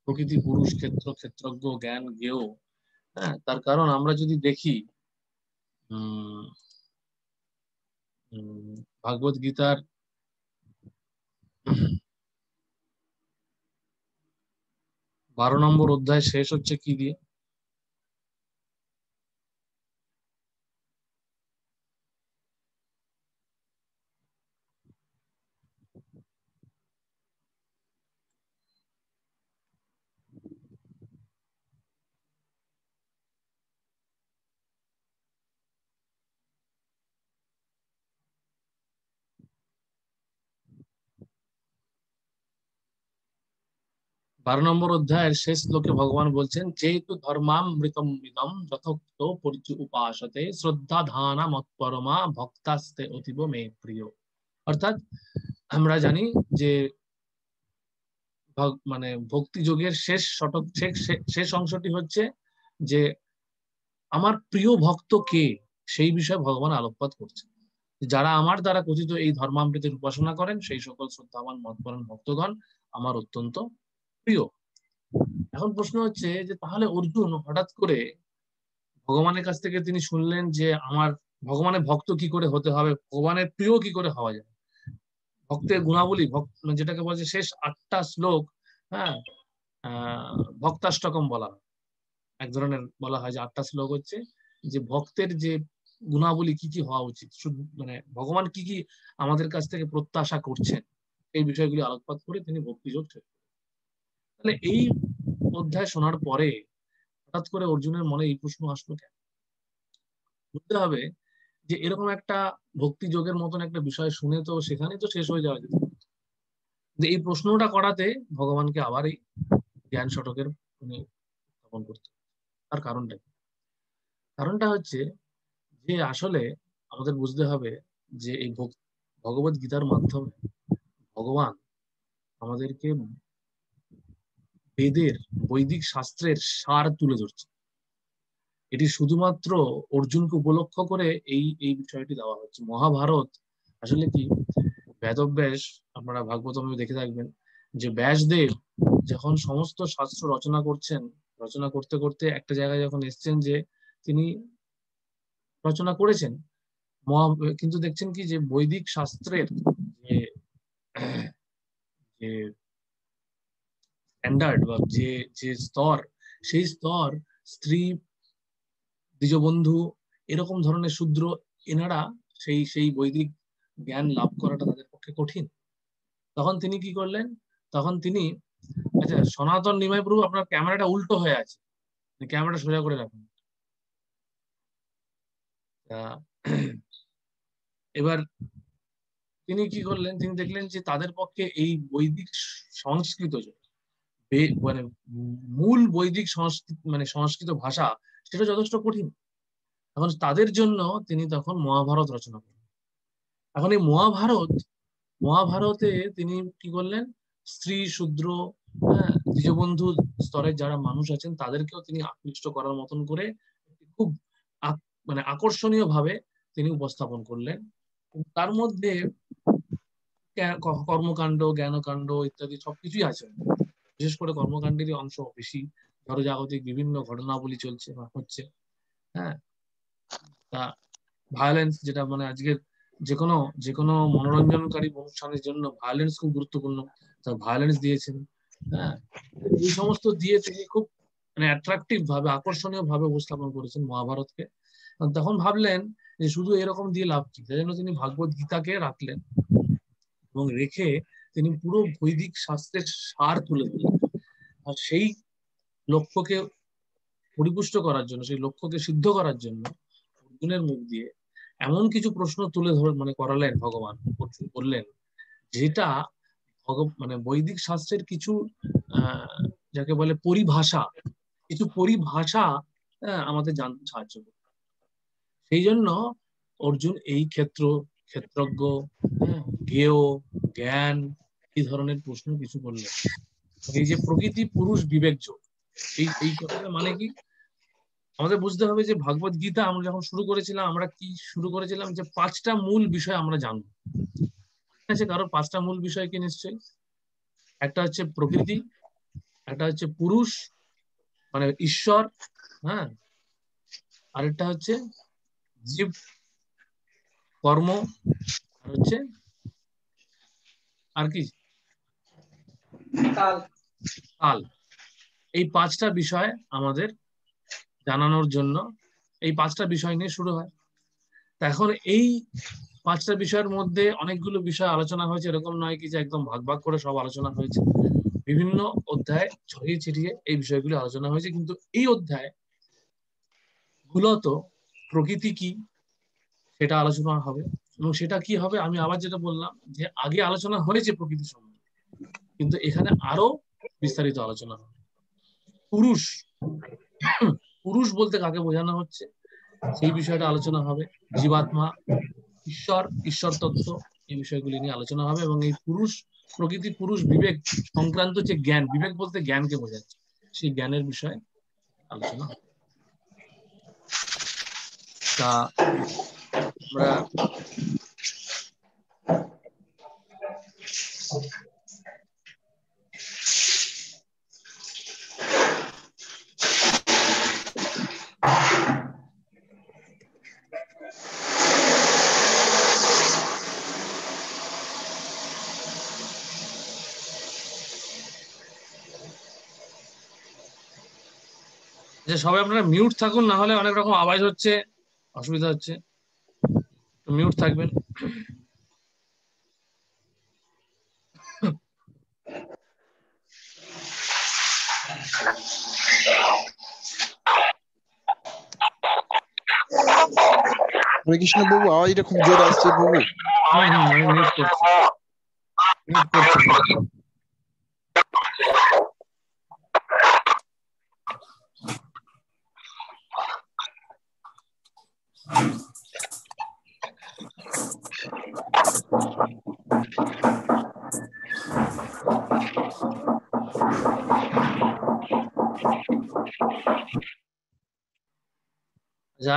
প্রকৃতি, পুরুষ, ক্ষেত্র, ক্ষেত্রজ্ঞ, জ্ঞান, জ্ঞেয়। হ্যাঁ, তার কারণ আমরা যদি দেখি ভাগবত গীতার 12 নম্বর অধ্যায় শেষ হচ্ছে কি দিয়ে? বারো নম্বর অধ্যায়ের শেষ শ্লোকে ভগবান বলছেন, যেহেতু ধর্মামৃতম ইদম যথোক্ত পরিচু উপাসতে শ্রদ্ধা ধানা মৎপরমা ভক্তাস্তে অতীব মে প্রিয়। অর্থাৎ আমরা জানি যে মানে ভক্তি যোগের শেষ শতক শেষ অংশটি হচ্ছে যে আমার প্রিয় ভক্ত কে, সেই বিষয়ে ভগবান আলোকপাত করছেন। যারা আমার দ্বারা কথিত এই ধর্মামৃতের উপাসনা করেন সেই সকল শ্রদ্ধাবান মতপরায়ণ ভক্তগণ আমার অত্যন্ত প্রিয়। এখন প্রশ্ন হচ্ছে যে তাহলে অর্জুন হঠাৎ করে ভগবানের কাছ থেকে তিনি শুনলেন যে আমার ভগবানের ভক্ত কি করে হতে হবে, ভগবানের প্রিয় কি করে হওয়া যায়। ভক্তের গুণাবলী যেটাকে বলছে শেষ 8টা শ্লোক, হ্যাঁ, ভক্তাষ্টকম বলা হয়। এক ধরনের বলা হয় যে 8টা শ্লোক হচ্ছে যে ভক্তের যে গুণাবলী কি কি হওয়া উচিত, মানে ভগবান কি কি আমাদের কাছ থেকে প্রত্যাশা করছেন এই বিষয়গুলি আলোকপাত করে তিনি ভক্তিযোগ শেষ করেন। তাহলে এই অধ্যায় শোনার পরে হঠাৎ করে অর্জুনের মনে এই প্রশ্ন আসলো কেন? বুঝতে হবে যে এরকম একটা ভক্তি যোগের মতন একটা বিষয় শুনে তো সেখানে তো শেষ হয়ে যাওয়া যেত। এই প্রশ্নটা করাতে ভগবানকে আবার এই জ্ঞান শতকের স্থাপন করতে। তার কারণটা কি? কারণটা হচ্ছে যে আসলে আমাদের বুঝতে হবে যে এই ভগবত গীতার মাধ্যমে ভগবান আমাদেরকে বেদের বৈদিক শাস্ত্রের সার তুলে ধরছে। এটি শুধুমাত্র অর্জুনকে উপলক্ষ করে এই এই বিষয়টি দেওয়া হচ্ছে। মহাভারত আসলে কি, বেদব্যাস, আপনারা ভাগবতমে দেখে থাকবেন যে ব্যাসদেব যখন সমস্ত শাস্ত্র রচনা করছেন, রচনা করতে করতে একটা জায়গায় যখন এসছেন যে তিনি রচনা করেছেন কিন্তু দেখছেন কি যে বৈদিক শাস্ত্রের যে যে স্ট্যান্ডার্ড বা যে যে স্তর, সেই স্তর স্ত্রী, দ্বিজবন্ধু, এরকম ধরনের শূদ্র এনারা সেই বৈদিক জ্ঞান লাভ করাটা তাদের পক্ষে কঠিন। তখন তিনি কি করলেন, তখন তিনি, আচ্ছা সনাতন নিমাই প্রভু আপনার ক্যামেরাটা উল্টো হয়ে আছে, ক্যামেরাটা সোজা করে রাখুন। এবার তিনি কি করলেন, তিনি দেখলেন যে তাদের পক্ষে এই বৈদিক সংস্কৃত মানে মূল বৈদিক সংস্কৃত মানে সংস্কৃত ভাষা সেটা যথেষ্ট কঠিন। এখন তাদের জন্য তিনি তখন মহাভারত রচনা করলেন। এখন এই মহাভারতে তিনি কি করলেন, স্ত্রী শূদ্র, হ্যাঁ, দ্বিজবন্ধু স্তরের যারা মানুষ আছেন তাদেরকেও তিনি আকৃষ্ট করার মতন করে খুব মানে আকর্ষণীয় ভাবে তিনি উপস্থাপন করলেন। তার মধ্যে কর্মকাণ্ড, জ্ঞানকাণ্ড ইত্যাদি সবকিছুই আছে। বিশেষ করে কর্মকাণ্ডেরই অংশ বেশি, জড়জাগতিক বিভিন্ন ঘটনাবলী চলছে বা হচ্ছে। হ্যাঁ, তা ভায়োলেন্স, যেটা মানে আজকের যে কোনো মনোরঞ্জনকারী অনুষ্ঠানের জন্য ভায়োলেন্স খুব গুরুত্বপূর্ণ, তা ভায়োলেন্স দিয়েছেন। হ্যাঁ, এই সমস্ত দিয়ে তিনি খুব মানে অ্যাট্রাকটিভ ভাবে, আকর্ষণীয় ভাবে উপস্থাপন করেছেন মহাভারতকে। তখন ভাবলেন যে শুধু এরকম দিয়ে লাভ কি, সেই জন্য তিনি ভাগবত গীতাকে রাখলেন এবং রেখে তিনি পুরো বৈদিক শাস্ত্রের সার তুলে দিলেন। আর সেই লক্ষ্যকে পরিপুষ্ট করার জন্য, সেই লক্ষ্যকে সিদ্ধ করার জন্য অর্জুনের মুখ দিয়ে এমন কিছু প্রশ্ন তুলে মানে করালেন ভগবান, বললেন যেটা মানে বৈদিক শাস্ত্রের কিছু যাকে বলে পরিভাষা, কিছু পরিভাষা আমাদের জানতে সাহায্য করে। সেই জন্য অর্জুন এই ক্ষেত্রজ্ঞ, জ্ঞেয়, জ্ঞান, এই ধরনের প্রশ্ন কিছু করলেন। এই যে প্রকৃতি পুরুষ বিবেক যোগ, এই কথাটা মানে কি আমাদের বুঝতে হবে যে ভাগবত গীতা আমরা যখন শুরু করেছিলাম, আমরা কি শুরু করেছিলাম যে 5টা মূল বিষয় আমরা জানবো। ঠিক আছে, কারণ 5টা মূল বিষয় কি নিশ্চয়ই, একটা হচ্ছে প্রকৃতি, একটা হচ্ছে পুরুষ মানে ঈশ্বর, হ্যাঁ, আরেকটা হচ্ছে জীব, কর্ম, আর হচ্ছে আর কি কাল। এই 5টা বিষয় আমাদের জানানোর জন্য এই 5টা বিষয় নিয়ে শুরু হয়। এখন এই 5টা বিষয়ের মধ্যে অনেকগুলো বিষয় আলোচনা হয়েছে, এরকম নয় কি যে একদম ভাগ ভাগ করে সব আলোচনা হয়েছে। বিভিন্ন অধ্যায় ছড়িয়ে ছিটিয়ে এই বিষয়গুলো আলোচনা হয়েছে, কিন্তু এই অধ্যায় মূলত প্রকৃতি কি সেটা আলোচনা হবে। এবং সেটা কি হবে, আমি আবার যেটা বললাম যে আগে আলোচনা হয়েছে প্রকৃতি সম্বন্ধে, কিন্তু এখানে আরো বিস্তারিত আলোচনা হবে। পুরুষ, পুরুষ বলতে কাকে বোঝানো হচ্ছে সেই বিষয়টা আলোচনা হবে। জীবাত্মা, ঈশ্বর তত্ত্ব, এই বিষয়গুলি নিয়ে আলোচনা হবে। এবং এই পুরুষ, প্রকৃতি, পুরুষ, বিবেক সংক্রান্ত যে জ্ঞান, বিবেক বলতে জ্ঞানকে বোঝাচ্ছে, সেই জ্ঞানের বিষয়ে আলোচনা হবে। তা আমরা যে সবাই আপনারা মিউট থাকুন, না হলে অনেক রকম আওয়াজ হচ্ছে, অসুবিধা হচ্ছে, মিউট থাকবেন। হরে কৃষ্ণ বাবু, আওয়াজটা খুব জোরে আসছে বাবু। আমি মিউট করছি, মিউট করছি।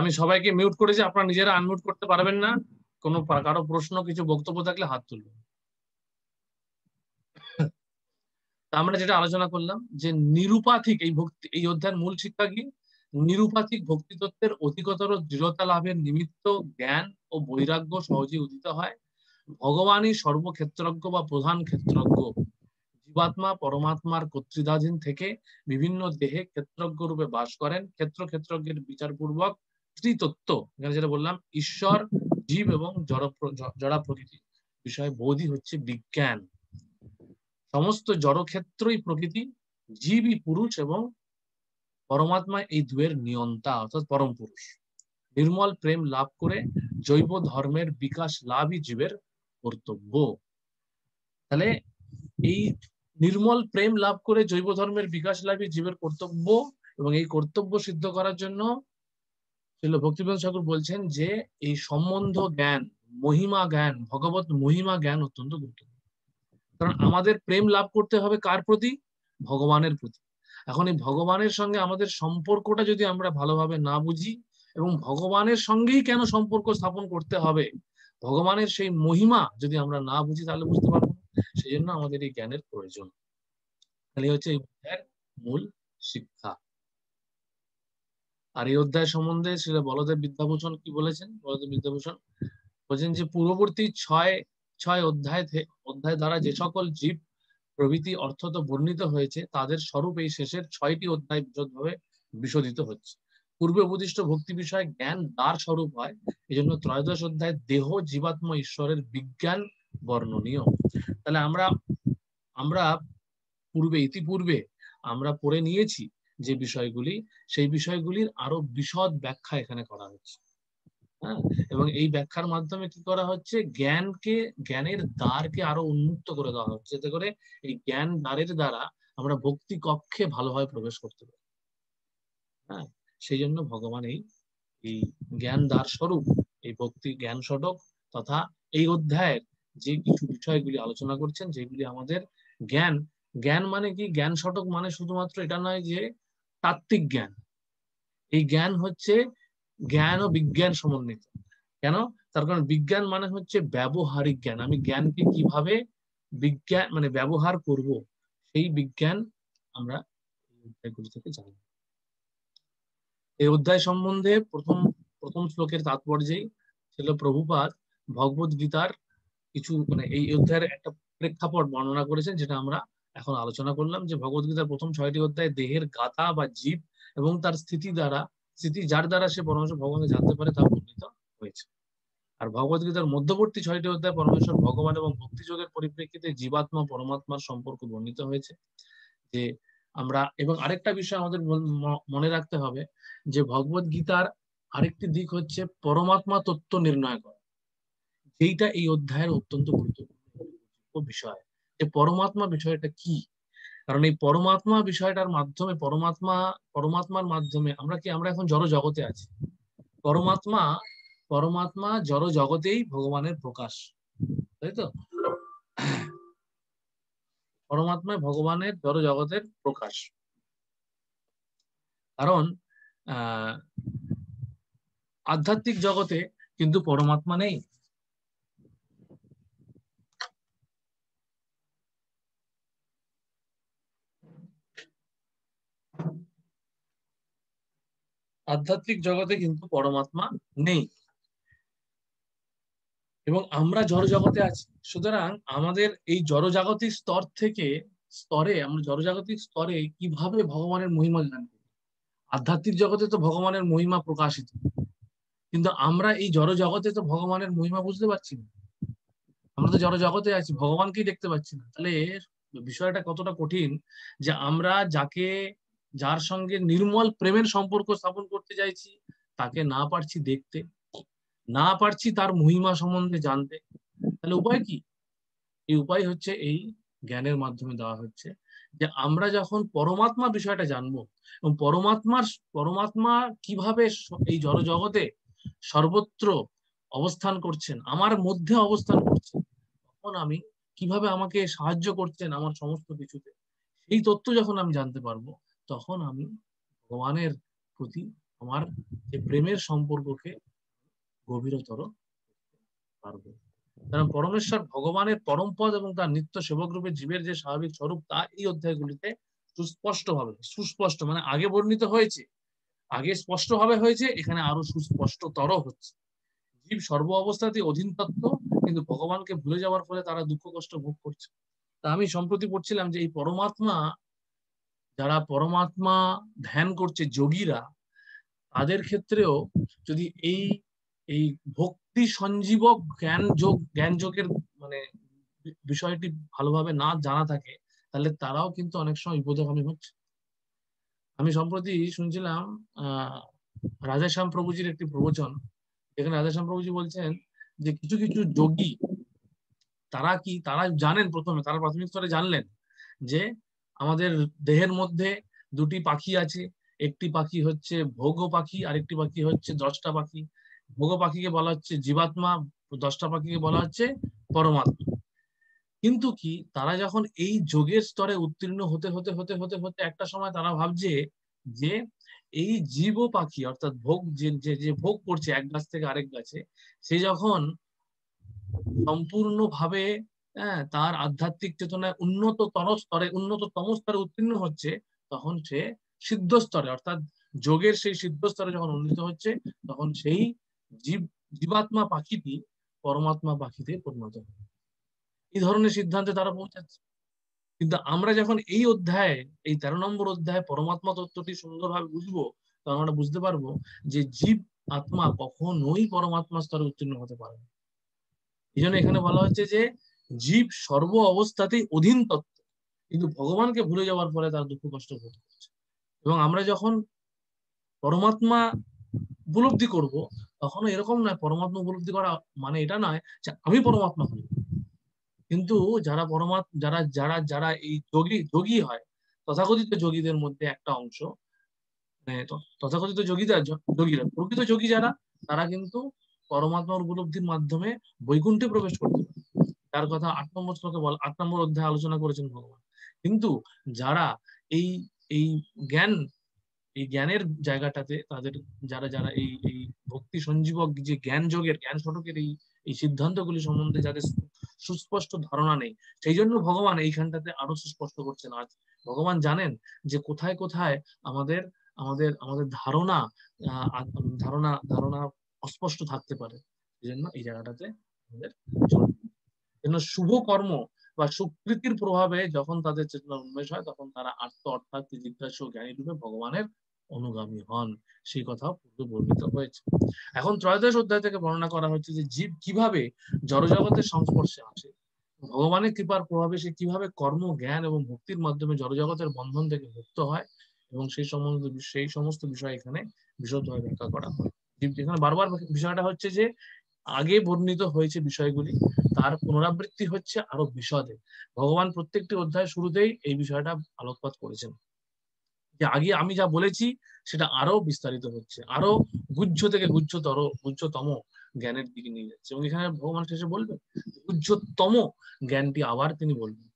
আমি সবাইকে মিউট করেছি, আপনারা নিজেরা আনমিউট করতে পারবেন না। কোনো কারো প্রশ্ন, কিছু বক্তব্য থাকলে হাত তুলবেন। আমরা যেটা আলোচনা করলাম যে নিরুপাধিক এই ভক্তি, এই অধ্যায়ের মূল শিক্ষা কি, নিরুপাধিক ভক্তি তত্ত্বের অধিকতর দৃঢ়তা লাভের নিমিত্ত জ্ঞান ও বৈরাগ্য সহজে উদিত হয়। ভগবানই সর্বক্ষেত্রজ্ঞ বা প্রধান ক্ষেত্রজ্ঞ। জীবাত্মা পরমাত্মার কর্তৃত্বাধীন থেকে বিভিন্ন দেহে ক্ষেত্রজ্ঞ রূপে বাস করেন। ক্ষেত্রজ্ঞের বিচারপূর্বক ত্রিতত্ত্ব, এখানে যেটা বললাম ঈশ্বর, জীব এবং জড়া প্রকৃতি বিষয়ে বোধই হচ্ছে বিজ্ঞান। সমস্ত জড়ক্ষেত্রই প্রকৃতি, জীবই পুরুষ এবং পরমাত্মা এই দুয়ের নিয়ন্তা অর্থাৎ পরম পুরুষ। নির্মল প্রেম লাভ করে জৈব ধর্মের বিকাশ লাভই জীবের কর্তব্য। তাহলে এই নির্মল প্রেম লাভ করে জৈব ধর্মের বিকাশ লাভই জীবের কর্তব্য, এবং এই কর্তব্য সিদ্ধ করার জন্য শ্রীল ভক্তিবিনোদ ঠাকুর বলছেন যে এই সম্বন্ধ জ্ঞান, মহিমা জ্ঞান, ভগবত মহিমা জ্ঞান অত্যন্ত গুরুত্বপূর্ণ। কারণ আমাদের প্রেম লাভ করতে হবে কার প্রতি? ভগবানের প্রতি। এখন এই ভগবানের সঙ্গে আমাদের সম্পর্কটা যদি আমরা ভালোভাবে না বুঝি, এবং ভগবানের সঙ্গেই কেন সম্পর্ক স্থাপন করতে হবে, ভগবানের সেই মহিমা যদি আমরা না বুঝি, তাহলে বুঝতে পারবো না। সেই জন্য আমাদের এই জ্ঞানের প্রয়োজন। তাহলে হচ্ছে এই অধ্যায়ের মূল শিক্ষা। আর এই অধ্যায় সম্বন্ধে শ্রী বলদেব বিদ্যাভূষণ কি বলেছেন? বলদেব বিদ্যাভূষণ বলছেন যে পূর্ববর্তী ছয় অধ্যায় দ্বারা যে সকল জীব প্রভৃতি অর্থত বর্ণিত হয়েছে, তাদের স্বরূপ এই শেষের 6টি অধ্যায় বিশদভাবে বিশদিত হচ্ছে। পূর্বে উপদিষ্ট ভক্তি বিষয় জ্ঞান দ্বার স্বরূপ হয়, এই জন্য ত্রয়োদশ অধ্যায় দেহ, জীবাত্মা, ঈশ্বরের বিজ্ঞান বর্ণনীয়। তাহলে আমরা ইতিপূর্বে আমরা পড়ে নিয়েছি যে বিষয়গুলি, সেই বিষয়গুলির আরো বিশদ ব্যাখ্যা এখানে করা হচ্ছে। হ্যাঁ, এবং এই ব্যাখ্যার মাধ্যমে কি করা হচ্ছে? জ্ঞানের দ্বারকে আরো উন্মুক্ত করে দেওয়া হচ্ছে, যাতে করে এই জ্ঞান দ্বারের দ্বারা আমরা ভক্তি কক্ষে ভালোভাবে প্রবেশ করতে পারি। হ্যাঁ, সেই জন্য ভগবান এই জ্ঞান দ্বার স্বরূপ এই ভক্তি জ্ঞান শতক তথা এই অধ্যায়ের যে কিছু বিষয়গুলি আলোচনা করছেন, যেগুলি আমাদের জ্ঞান মানে কি? জ্ঞান শতক মানে শুধুমাত্র এটা নয় যে তাত্ত্বিক জ্ঞান। এই জ্ঞান হচ্ছে জ্ঞান ও বিজ্ঞান সমন্বিত। কেন? তার কারণ বিজ্ঞান মানে হচ্ছে ব্যবহারিক জ্ঞান। আমি জ্ঞানকে কিভাবে ব্যবহার করব, সেই বিজ্ঞান আমরা এই অধ্যায়গুলি থেকে জানব। এই অধ্যায় সম্বন্ধে প্রথম শ্লোকের তাৎপর্যেই ছিল প্রভুপাদ ভগবত গীতার কিছু এই অধ্যায়ের একটা প্রেক্ষাপট বর্ণনা করেছেন, যেটা আমরা এখন আলোচনা করলাম। যে ভগবত গীতার প্রথম 6টি অধ্যায় দেহের গাথা বা জীব এবং তার স্থিতি যার দ্বারা সে পরমেশ্বর ভগবানকে জানতে পারে তা বর্ণিত হয়েছে। আর ভগবত গীতার মধ্যবর্তী 6টি অধ্যায় পরমেশ্বর ভগবান এবং ভক্তিযোগের পরিপ্রেক্ষিতে জীবাত্মা পরমাত্মার সম্পর্ক বর্ণিত হয়েছে। যে আমরা, এবং আরেকটা বিষয় আমাদের মনে রাখতে হবে যে ভগবত গীতার আরেকটি দিক হচ্ছে পরমাত্মা তত্ত্ব নির্ণয় করা, যেইটা এই অধ্যায়ের অত্যন্ত গুরুত্বপূর্ণ বিষয়। যে পরমাত্মা বিষয়টা কি? কারণ এই পরমাত্মা বিষয়টার মাধ্যমে পরমাত্মার মাধ্যমে আমরা এখন জড় জগতে আছি। পরমাত্মা জড় জগতেই ভগবানের প্রকাশ, তাই তো? পরমাত্মায় ভগবানের জড় জগতের প্রকাশ। কারণ আধ্যাত্মিক জগতে কিন্তু পরমাত্মা নেই। আধ্যাত্মিক জগতে কিন্তু পরমাত্মা নেই, এবং আমরা জড় জগতে আছি। সুতরাং আমাদের এই জড়জাগতিক স্তরে কিভাবে ভগবানের মহিমা জানব? আধ্যাত্মিক জগতে তো ভগবানের মহিমা প্রকাশিত, কিন্তু আমরা এই জড় জগতে তো ভগবানের মহিমা বুঝতে পারছি না। আমরা তো জড় জগতে আছি, ভগবানকেই দেখতে পাচ্ছি না। তাহলে বিষয়টা কতটা কঠিন যে আমরা যার সঙ্গে নির্মল প্রেমের সম্পর্ক স্থাপন করতে চাইছি, তাকে না পারছি দেখতে, না পারছি তার মহিমা সম্বন্ধে জানতে। তাহলে উপায় কি? এই উপায় হচ্ছে এই জ্ঞানের মাধ্যমে দেওয়া হচ্ছে, যে আমরা যখন পরমাত্মা বিষয়টা জানবো এবং পরমাত্মা কিভাবে এই জড় জগতে সর্বত্র অবস্থান করছেন, আমার মধ্যে অবস্থান করছেন, তখন আমি কিভাবে আমাকে সাহায্য করছেন আমার সমস্ত কিছুতে, এই তথ্য যখন আমি জানতে পারবো, তখন আমি ভগবানের প্রতি আমার যে প্রেমের সম্পর্ককে গভীরতর পারবো। কারণ পরমেশ্বর ভগবানের পরমপদ এবং তার নিত্য সেবক রূপে জীবের যে স্বাভাবিক স্বরূপ, তা এই অধ্যায়গুলিতে সুস্পষ্ট মানে আগে বর্ণিত হয়েছে, আগে স্পষ্টভাবে হয়েছে, এখানে আরো সুস্পষ্টতর হচ্ছে। জীব সর্ব অবস্থাতেই অধীন তত্ত্ব, কিন্তু ভগবানকে ভুলে যাওয়ার ফলে তারা দুঃখ কষ্ট ভোগ করছে। তা আমি সম্প্রতি পড়ছিলাম যে এই যারা পরমাত্মা ধ্যান করছে যোগীরা, তাদের ক্ষেত্রেও যদি এই এই ভক্তি সঞ্জীবক জ্ঞান যোগের মানে বিষয়টি ভালোভাবে না জানা থাকে, তাহলে তারাও কিন্তু অনেক সময় বিপদগামী হচ্ছে। আমি সম্প্রতি শুনছিলাম রাধেশ্যাম প্রভুজির একটি প্রবচন, যেখানে রাধেশ্যাম প্রভুজি বলছেন যে কিছু কিছু যোগী তারা জানেন, প্রথমে তারা প্রাথমিক স্তরে জানলেন যে আমাদের দেহের মধ্যে দুটি পাখি আছে, একটি পাখি হচ্ছে ভোগ পাখি, আরেকটি পাখি হচ্ছে দ্রষ্টা পাখি। ভোগ পাখিকে বলা হচ্ছে জীবাত্মা, দ্রষ্টা পাখিকে বলা হচ্ছে পরমাত্মা। কিন্তু কি তারা যখন এই যোগের স্তরে উত্তীর্ণ হতে হতে হতে হতে হতে একটা সময় তারা ভাবছে যে এই জীব পাখি অর্থাৎ ভোগ যে ভোগ করছে এক গাছ থেকে আরেক গাছে, সে যখন সম্পূর্ণভাবে তার আধ্যাত্মিক চেতনায় উন্নততম স্তরে উত্তীর্ণ হচ্ছে, তখন সে সিদ্ধ স্তরে অর্থাৎ যোগের সেই সিদ্ধ স্তরে যখন উন্নীত হচ্ছে, তখন সেই জীবাত্মা পাখিটি পরমাত্মা পাখিতে পরিণত হয়। এই ধরনের সিদ্ধান্তে তারা পৌঁছাচ্ছে। কিন্তু আমরা যখন এই অধ্যায়ে, এই 13 নম্বর অধ্যায়ে পরমাত্মা তত্ত্বটি সুন্দরভাবে বুঝবো, তখন আমরা বুঝতে পারবো যে জীব আত্মা কখনোই পরমাত্মা স্তরে উত্তীর্ণ হতে পারে না। এই জন্য এখানে বলা হচ্ছে যে জীব সর্ব অবস্থাতেই অধীন তত্ত্ব, কিন্তু ভগবানকে ভুলে যাওয়ার ফলে তার দুঃখ কষ্ট ভোগ করছে। এবং আমরা যখন পরমাত্মা উপলব্ধি করব, তখন এরকম নয়, পরমাত্মা উপলব্ধি করা মানে এটা নয় যে আমি পরমাত্মা হই। কিন্তু যারা যারা যারা যারা এই যোগী হয়, তথাকথিত যোগীদের মধ্যে একটা অংশ, তথাকথিত যোগীরা প্রকৃত যোগী যারা, তারা কিন্তু পরমাত্মার উপলব্ধির মাধ্যমে বৈকুণ্ঠে প্রবেশ করতে পারে। তার কথা 8 নম্বর শ্লোকে 8 নম্বর অধ্যায়ে আলোচনা করেছেন ভগবান। কিন্তু যারা এই এই জ্ঞানের জায়গাটাতে তাদের যারা যারা এই এই ভক্তি সঞ্জীবক যে জ্ঞান সটকের এই সিদ্ধান্তগুলি সম্বন্ধে যাদের সুস্পষ্ট ধারণা নেই, সেই জন্য ভগবান এইখানটাতে আরো সুস্পষ্ট করছেন। আজ ভগবান জানেন যে কোথায় কোথায় আমাদের আমাদের আমাদের ধারণা ধারণা ধারণা অস্পষ্ট থাকতে পারে। এই জন্য এই জায়গাটাতে আমাদের শুভ কর্ম বা সুকৃতির প্রভাবে যখন তাদের চেতনা উন্মেষ হয়, তখন তারা অর্থাৎ জিজ্ঞাসা জ্ঞানী রূপে ভগবানের অনুগামী হন। সেই কথাও পূর্বে বর্ণিত হয়েছে। এখন 13 অধ্যায় থেকে বর্ণনা করা হচ্ছে যে জীব কিভাবে জড়জগতের সংস্পর্শে আসে, ভগবানের কৃপার প্রভাবে সে কিভাবে কর্ম, জ্ঞান এবং ভক্তির মাধ্যমে জড়জগতের বন্ধন থেকে মুক্ত হয়, এবং সেই সমস্ত বিষয় এখানে বিশদভাবে ব্যাখ্যা করা হয়। এখানে বারবার বিষয়টা হচ্ছে যে আগে বর্ণিত হয়েছে বিষয়গুলি, তার পুনরাবৃত্তি হচ্ছে আরো বিশদে। ভগবান প্রত্যেকটি অধ্যায় শুরুতেই এই বিষয়টা আলোকপাত করেছেন যে আগে আমি যা বলেছি সেটা আরো বিস্তারিত হচ্ছে, আরো গুহ্য থেকে গুহ্যতম জ্ঞানের দিকে নিয়ে যাচ্ছে। এবং এখানে ভগবান শেষে বলবেন গুহ্যতম জ্ঞানটি আবার তিনি বলবেন।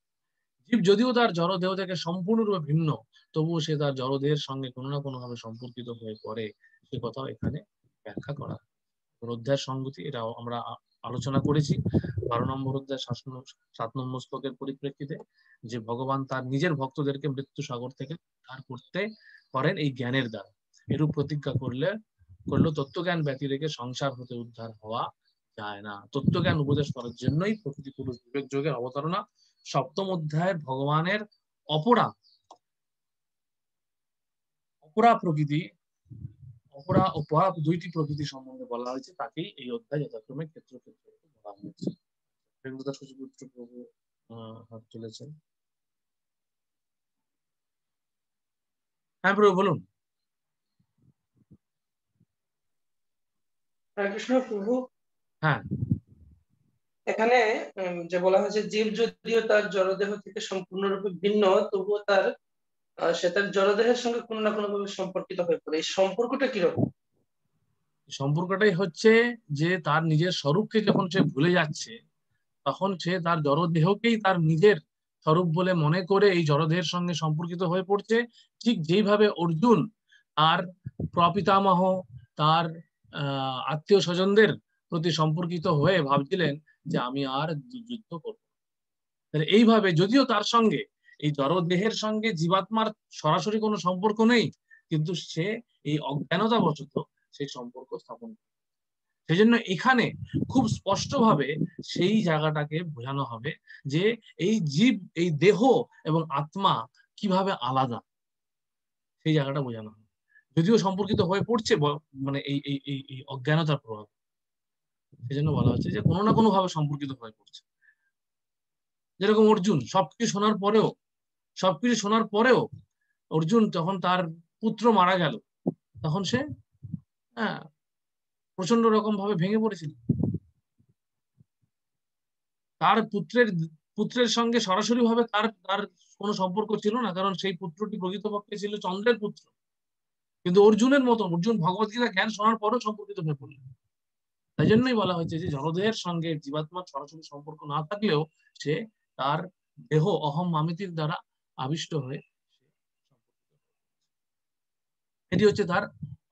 জীব যদিও তার জড়দেহ থেকে সম্পূর্ণরূপে ভিন্ন, তবুও সে তার জড়দেহের সঙ্গে কোনো না কোনো ভাবে সম্পর্কিত হয়ে পড়ে, সে কথাও এখানে ব্যাখ্যা করা। অধ্যায়ের সংগতি এটাও আমরা আলোচনা করেছি 12 নম্বর অধ্যায় 7 নম্বর শ্লোকের পরিপ্রেক্ষিতে, যে ভগবান তার নিজের ভক্তদেরকে মৃত্যু সাগর থেকে উদ্ধার করতে পারেন এই জ্ঞানের দ্বারা। এরূপ প্রতিজ্ঞা করলো তত্ত্বজ্ঞান ব্যতি রেখে সংসার হতে উদ্ধার হওয়া যায় না। তত্ত্বজ্ঞান উপদেশ করার জন্যই প্রকৃতি পুরুষ বিবেক যোগের অবতারণা। 7ম অধ্যায়ের ভগবানের অপরা প্রকৃতি, অপরা ও পরা দুইটি প্রকৃতি সম্বন্ধে বলা হয়েছে, তাকেই এই অধ্যায় যথাক্রমে ক্ষেত্র বলা হয়েছে। প্রেমদাস সচিপুত্র প্রভু হাত তুলেছেন। হ্যাঁ প্রভু বলুন। হরে কৃষ্ণ প্রভু। হ্যাঁ, এখানে যে বলা হয়েছে জীব যদিও তার জড়দেহ থেকে সম্পূর্ণরূপে ভিন্ন, তবুও সে তার জড়দেহের সঙ্গে কোনো না কোনো ভাবে সম্পর্কিত হয়ে পড়ে। এই সম্পর্কটা কিরকম? সম্পর্কটাই হচ্ছে যে তার নিজের স্বরূপকে যখন সে ভুলে যাচ্ছে, তখন সে তার জড়দেহকেই তার নিজের স্বরূপ বলে মনে করে এই জড়দেহের সঙ্গে সম্পর্কিত হয়ে পড়ছে। ঠিক যেইভাবে অর্জুন তার প্রপিতামহ, তার আত্মীয় স্বজনদের প্রতি সম্পর্কিত হয়ে ভাবছিলেন যে আমি আর যুদ্ধ করব। এইভাবে যদিও তার সঙ্গে এই জড়দেহের সঙ্গে জীবাত্মার সরাসরি কোনো সম্পর্ক নেই, কিন্তু সে এই অজ্ঞানতাবশত সেই সম্পর্ক স্থাপন করে। সেই জন্য এখানে খুব স্পষ্টভাবে সেই জায়গাটাকে বোঝানো হবে যে এই জীব, এই দেহ এবং আত্মা কিভাবে আলাদা, সেই জায়গাটা বোঝানো হবে। যদিও সম্পর্কিত হয়ে পড়ছে মানে এই অজ্ঞানতার প্রভাব, এই জন্য বলা হচ্ছে যে কোনো না কোনো ভাবে সম্পর্কিত হয়ে পড়ছে। যেরকম অর্জুন সবকিছু শোনার পরেও অর্জুন যখন তার পুত্র মারা গেল তখন সে হ্যাঁ প্রচন্ড রকম ভাবে ভেঙে পড়েছিল। তার পুত্রের সঙ্গে সরাসরি ভাবে তার তার কোনো সম্পর্ক ছিল না, কারণ সেই পুত্রটি প্রকৃতপক্ষে ছিল চন্দ্রের পুত্র। কিন্তু অর্জুনের মতন অর্জুন ভগবদ্গীতা জ্ঞান শোনার পরেও সম্পর্কিত হয়ে পড়লেন। তাই জন্যই বলা হয়েছে যে জড়দেহের সঙ্গে জীবাত্মার সরাসরি সম্পর্ক না থাকলেও সে তার দেহ অহম মামিতির দ্বারা আবিষ্ট হয়ে, এটি হচ্ছে তার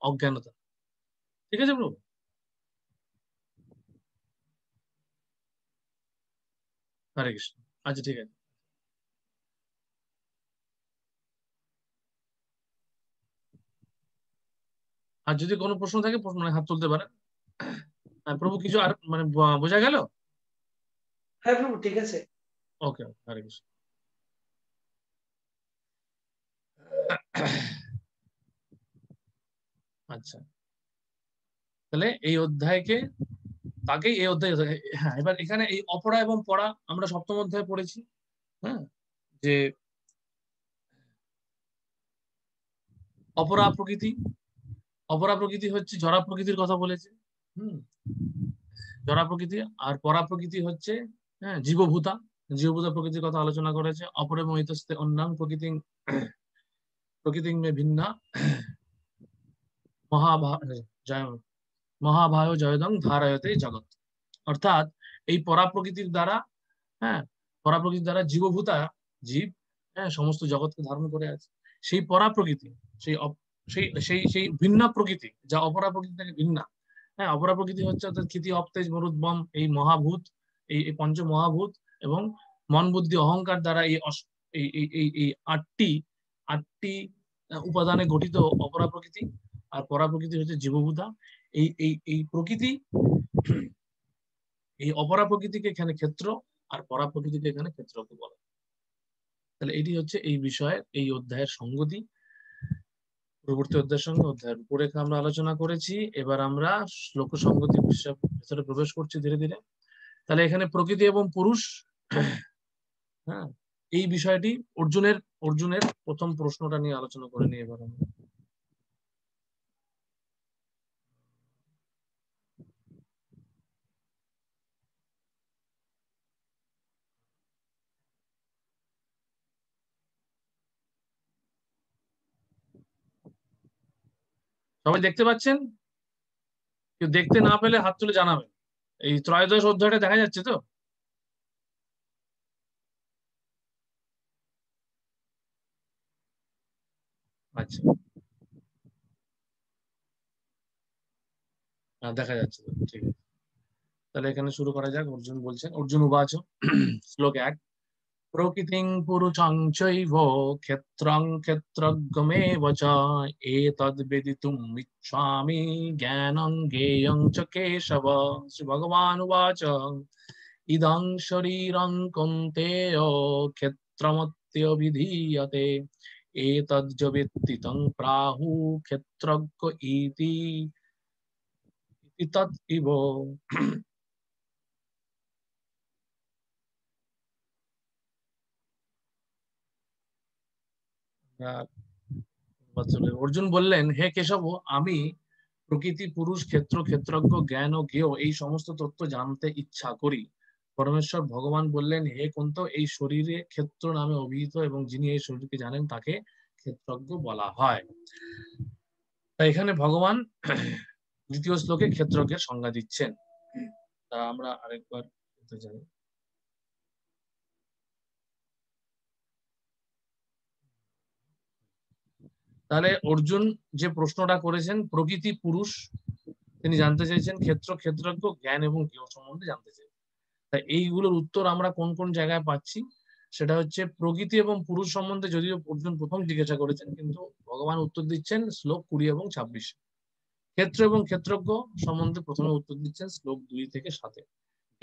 অজ্ঞানতা। ঠিক আছে প্রভু? হরে কৃষ্ণ। আচ্ছা ঠিক আছে, আর যদি কোনো প্রশ্ন থাকে মানে হাত তুলতে পারেন। প্রভু কিছু আর মানে বোঝা গেল? হ্যাঁ প্রভু, ঠিক আছে। ওকে, হরে কৃষ্ণ। আচ্ছা, তাহলে এই অধ্যায়কে তাকেই এই অধ্যায়, হ্যাঁ এবার এখানে এই অপরা এবং পড়া আমরা সপ্তম অধ্যায়ে পড়েছি। হ্যাঁ, যে অপরা প্রকৃতি হচ্ছে জড়া প্রকৃতির কথা বলেছে। জড়া প্রকৃতি, আর পরা প্রকৃতি হচ্ছে হ্যাঁ জীবভূতা প্রকৃতির কথা আলোচনা করেছে। অপর এবং ইতস্তে অন্যান্য প্রকৃতি মে ভিন্না মহাভায় জয়দং ধারায়তে জগৎ। অর্থাৎ এই পরা প্রকৃতির দ্বারা জীবভূতা জীব সমস্ত জগৎকে ধারণ করে আছে। সেই পরা প্রকৃতি, সেই সেই সেই ভিন্না প্রকৃতি যা অপরা প্রকৃতি থেকে ভিন্না। অপরা প্রকৃতি হচ্ছে অর্থাৎ ক্ষিতি অপ্তেজ মরুদ্বম, এই মহাভূত, এই পঞ্চ মহাভূত এবং মন বুদ্ধি অহংকার দ্বারা এই আটটি উপাদানে গঠিত অপরা প্রকৃতি। আর পরা প্রকৃতি হচ্ছে জীবভূতা। এই প্রকৃতি, এই অপরা প্রকৃতিকে এখানে ক্ষেত্র আর পরা প্রকৃতিকে এখানে ক্ষেত্রকে বলা। তাহলে এটি হচ্ছে এই বিষয়ের এই অধ্যায়ের সংগতি পূর্ববর্তী অধ্যায়ের সঙ্গে। অধ্যায়ের রূপরেখা আমরা আলোচনা করেছি, এবার আমরা শ্লোক সংগতি বিষয়ে প্রবেশ করছি ধীরে ধীরে। তাহলে এখানে প্রকৃতি এবং পুরুষ, হ্যাঁ এই বিষয়টি অর্জুনের প্রথম প্রশ্নটা নিয়ে আলোচনা করে নিই এবার আমরা। সবাই দেখতে পাচ্ছেন? কেউ দেখতে না পেলে হাত তুলে জানাবেন। এই ত্রয়োদশ অধ্যায়টা দেখা যাচ্ছে তো? আচ্ছা, দেখা যাচ্ছে তো, ঠিক আছে। তাহলে এখানে শুরু করা যাক। অর্জুন বলছেন, অর্জুন উবাচ, শ্লোক 1, প্রকৃতিং পুরুষং চৈব ক্ষেত্রং ক্ষেত্রজ্ঞমেব চ এতদ্ বেদিতুম ইচ্ছামি জ্ঞানং জ্ঞেয়ং চ কেশব। শ্রী ভগবান উবাচ, ইদং শরীরং কৌন্তেয় ক্ষেত্রমত্যভিধীয়তে এতদ্ বেত্তি তং প্রাহু ক্ষেত্রজ্ঞ ইতি তৎ ইব। অর্জুন বললেন, হে কেশব, আমি প্রকৃতি, পুরুষ, ক্ষেত্র, ক্ষেত্রজ্ঞ, জ্ঞান ও জ্ঞেয় এই সমস্ত তত্ত্ব জানতে ইচ্ছা করি। পরমেশ্বর ভগবান বললেন, হে কুন্ত, এই শরীরে ক্ষেত্র নামে অভিহিত এবং যিনি এই শরীরকে জানেন তাকে ক্ষেত্রজ্ঞ বলা হয়। তাই এখানে ভগবান দ্বিতীয় শ্লোকে ক্ষেত্রজ্ঞের সংজ্ঞা দিচ্ছেন। তা আমরা আরেকবার জানি। তাহলে অর্জুন যে প্রশ্নটা করেছেন, প্রকৃতি, পুরুষ তিনি জানতে চাইছেন, ক্ষেত্র, ক্ষেত্রজ্ঞ, জ্ঞান এবং জ্ঞেয় সম্বন্ধে জানতে চাইছেন। তাই এইগুলোর উত্তর আমরা কোন কোন জায়গায় পাচ্ছি, সেটা হচ্ছে প্রকৃতি এবং পুরুষ সম্বন্ধে যদিও অর্জুন প্রথম জিজ্ঞাসা করেছেন, কিন্তু ভগবান উত্তর দিচ্ছেন শ্লোক 20 এবং 26। ক্ষেত্র এবং ক্ষেত্রজ্ঞ সম্বন্ধে প্রথমে উত্তর দিচ্ছেন শ্লোক 2 থেকে 7।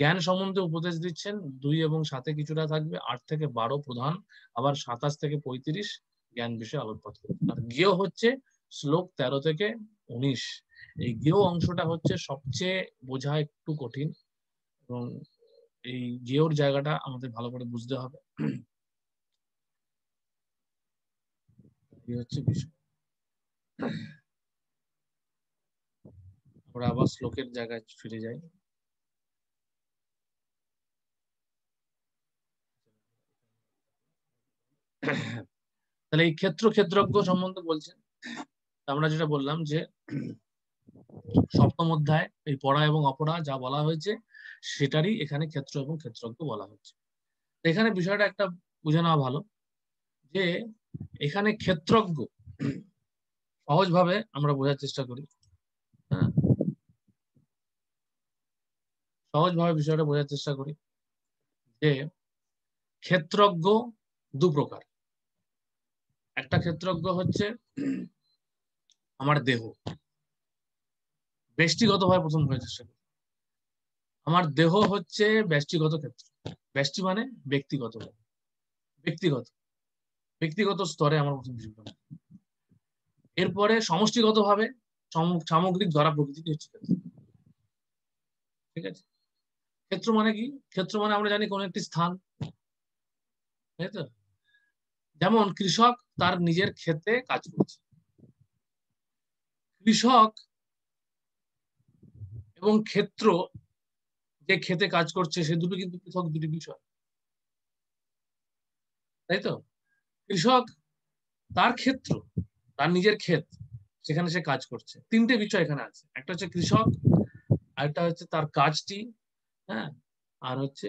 জ্ঞান সম্বন্ধে উপদেশ দিচ্ছেন 2 এবং 7 কিছুটা থাকবে, 8 থেকে 12 প্রধান, আবার 27 থেকে 35 জ্ঞান বিষয়ে আলোকপাত করবে। আর জ্ঞেয় হচ্ছে শ্লোক 13 থেকে 19। এই জ্ঞেয় অংশটা হচ্ছে সবচেয়ে বোঝা একটু কঠিন, এবং এই জ্ঞেয়র জায়গাটা আমাদের ভালো করে বুঝতে হবে। এই হচ্ছে বিষয়। আমরা আবার শ্লোকের জায়গায় ফিরে যাই। তাহলে এই ক্ষেত্রজ্ঞ সম্বন্ধে বলছেন। আমরা যেটা বললাম যে সপ্তম অধ্যায় এই পড়া এবং অপড়া যা বলা হয়েছে সেটারই এখানে ক্ষেত্র এবং ক্ষেত্রজ্ঞ বলা হচ্ছে। এখানে বিষয়টা একটা বুঝে নেওয়া ভালো যে এখানে ক্ষেত্রজ্ঞ সহজভাবে আমরা বোঝার চেষ্টা করি। হ্যাঁ, সহজভাবে বিষয়টা বোঝার চেষ্টা করি যে ক্ষেত্রজ্ঞ দু প্রকার। একটা ক্ষেত্রজ্ঞ হচ্ছে আমার দেহ, ব্যষ্টিগতভাবে প্রথম বোঝার চেষ্টা করি। আমার দেহ হচ্ছে ব্যষ্টিগত ক্ষেত্র। ব্যষ্টি মানে ব্যক্তিগত, ব্যক্তিগত ব্যক্তিগত স্তরে আমার প্রথম বিষয়। এরপরে সমষ্টিগতভাবে সামগ্রিক ধরা প্রকৃতি হচ্ছে ক্ষেত্র। ঠিক আছে, ক্ষেত্র মানে কি? ক্ষেত্র মানে আমরা জানি কোন একটি স্থান, তাই তো? যেমন কৃষক তার নিজের ক্ষেতে কাজ করছে। কৃষক এবং ক্ষেত্র, যে ক্ষেতে কাজ করছে, সে দুটো কিন্তু পৃথক দুটি বিষয়, তাই তো? কৃষক তার ক্ষেত্র, তার নিজের ক্ষেত, সেখানে সে কাজ করছে। তিনটে বিষয় এখানে আছে, একটা হচ্ছে কৃষক, আরেকটা হচ্ছে তার কাজটি, হ্যাঁ, আর হচ্ছে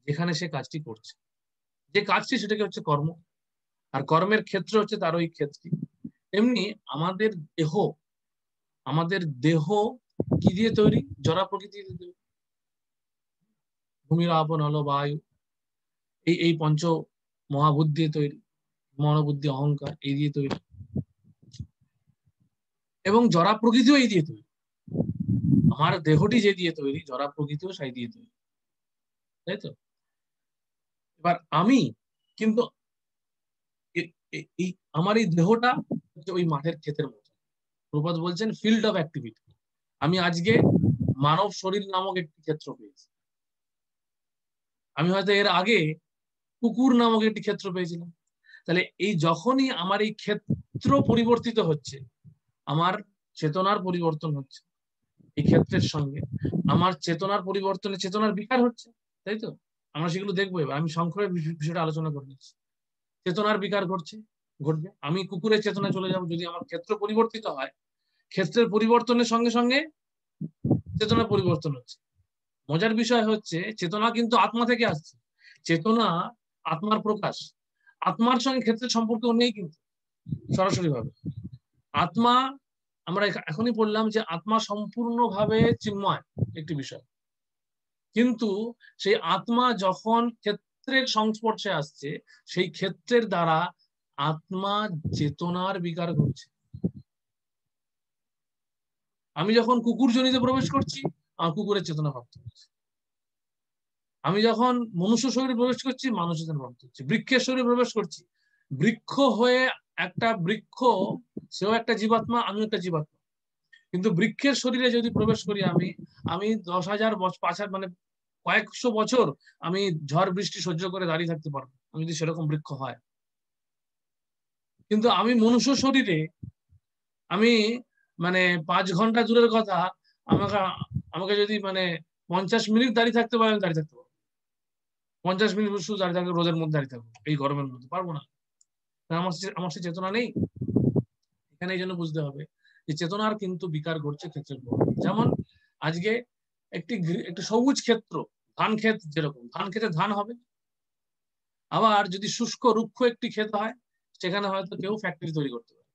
যেখানে সে কাজটি করছে, যে কাজটি সেটাকে হচ্ছে কর্ম, আর কর্মের ক্ষেত্র হচ্ছে তার ওই ক্ষেত্রটি। এমনি আমাদের দেহ কি দিয়ে তৈরি? জড়া প্রকৃতি দিয়ে তৈরি। ভূমির আপন হলো বায়ু, এই পঞ্চ মহাভূত দিয়ে তৈরি, মনোবুদ্ধি অহংকার এই দিয়ে তৈরি, এবং জড়া প্রকৃতিও এই দিয়ে তৈরি। আমার দেহটি যে দিয়ে তৈরি, জড়া প্রকৃতিও সেই দিয়ে তৈরি, তাই তো? এবার আমি কিন্তু আমার এই দেহটা হচ্ছে ওই মাঠের ক্ষেতের মতো। প্রভুপাদ বলছেন ফিল্ড অফ অ্যাক্টিভিটি। আমি আজকে মানব শরীর নামক একটি ক্ষেত্র পেয়েছি। আমি হয়তো এর আগে কুকুর নামক একটি ক্ষেত্র পেয়েছিলাম। তাহলে এই যখনই আমার এই ক্ষেত্র পরিবর্তিত হচ্ছে, আমার চেতনার পরিবর্তন হচ্ছে এই ক্ষেত্রের সঙ্গে, আমার চেতনার পরিবর্তনে চেতনার বিকার হচ্ছে, তাই তো? আমরা সেগুলো দেখবো। এবার আমি সংক্ষেপে বিষয়টা আলোচনা করে দিচ্ছি। চেতনার বিকার ঘটবে। আমি কুকুরের চেতনা চলে যাব যদি আমার ক্ষেত্র পরিবর্তিত হয়। ক্ষেত্রের পরিবর্তনের সঙ্গে সঙ্গে চেতনা পরিবর্তন হচ্ছে। মজার বিষয় হচ্ছে চেতনা কিন্তু আত্মা থেকে আসছে। চেতনা আত্মার প্রকাশ। আত্মার সঙ্গে ক্ষেত্রের সম্পর্ক নেই কিন্তু সরাসরি ভাবে। আত্মা, আমরা এখনই বললাম যে আত্মা সম্পূর্ণভাবে চিন্ময় একটি বিষয়, কিন্তু সেই আত্মা যখন ক্ষেত্রের সংস্পর্শে আসছে, সেই ক্ষেত্রের দ্বারা আত্মা চেতনার বিকার ঘটছে। আমি যখন কুকুর জনিতে প্রবেশ করছি, আমার কুকুরের চেতনা প্রাপ্ত হচ্ছে। আমি যখন মনুষ্য শরীরে প্রবেশ করছি, মানুষ চেতনা প্রাপ্ত হচ্ছে। বৃক্ষের শরীরে প্রবেশ করছি, বৃক্ষ হয়ে একটা বৃক্ষ, সেও একটা জীবাত্মা, আমিও একটা জীবাত্মা। কিন্তু বৃক্ষের শরীরে যদি প্রবেশ করি আমি 10,000 বছর, মানে কয়েকশো বছর আমি ঝড় বৃষ্টি সহ্য করে দাঁড়িয়ে থাকতে পারবো, আমি যদি সেরকম বৃক্ষ হয়। কিন্তু আমি মনুষ্য শরীরে আমি মানে 5 ঘন্টা দূরের কথা, আমাকে যদি মানে 50 মিনিট দাঁড়িয়ে থাকতে পারে, আমি দাঁড়িয়ে থাকতে পারবো। 50 মিনিট শুধু দাঁড়িয়ে থাকবো, রোদের মধ্যে দাঁড়িয়ে থাকবো, এই গরমের মধ্যে পারবো না। আমার সে চেতনা নেই। এখানে এই জন্য বুঝতে হবে যে চেতনার কিন্তু বিকার ঘটছে ক্ষেত্রের পর। যেমন আজকে একটি সবুজ ক্ষেত্র, ধান ক্ষেত, যেরকম ধান ক্ষেতে ধান হবে। আবার যদি শুষ্ক রুক্ষ একটি ক্ষেত হয়, সেখানে হয়তো কেউ ফ্যাক্টরি তৈরি করতে পারে।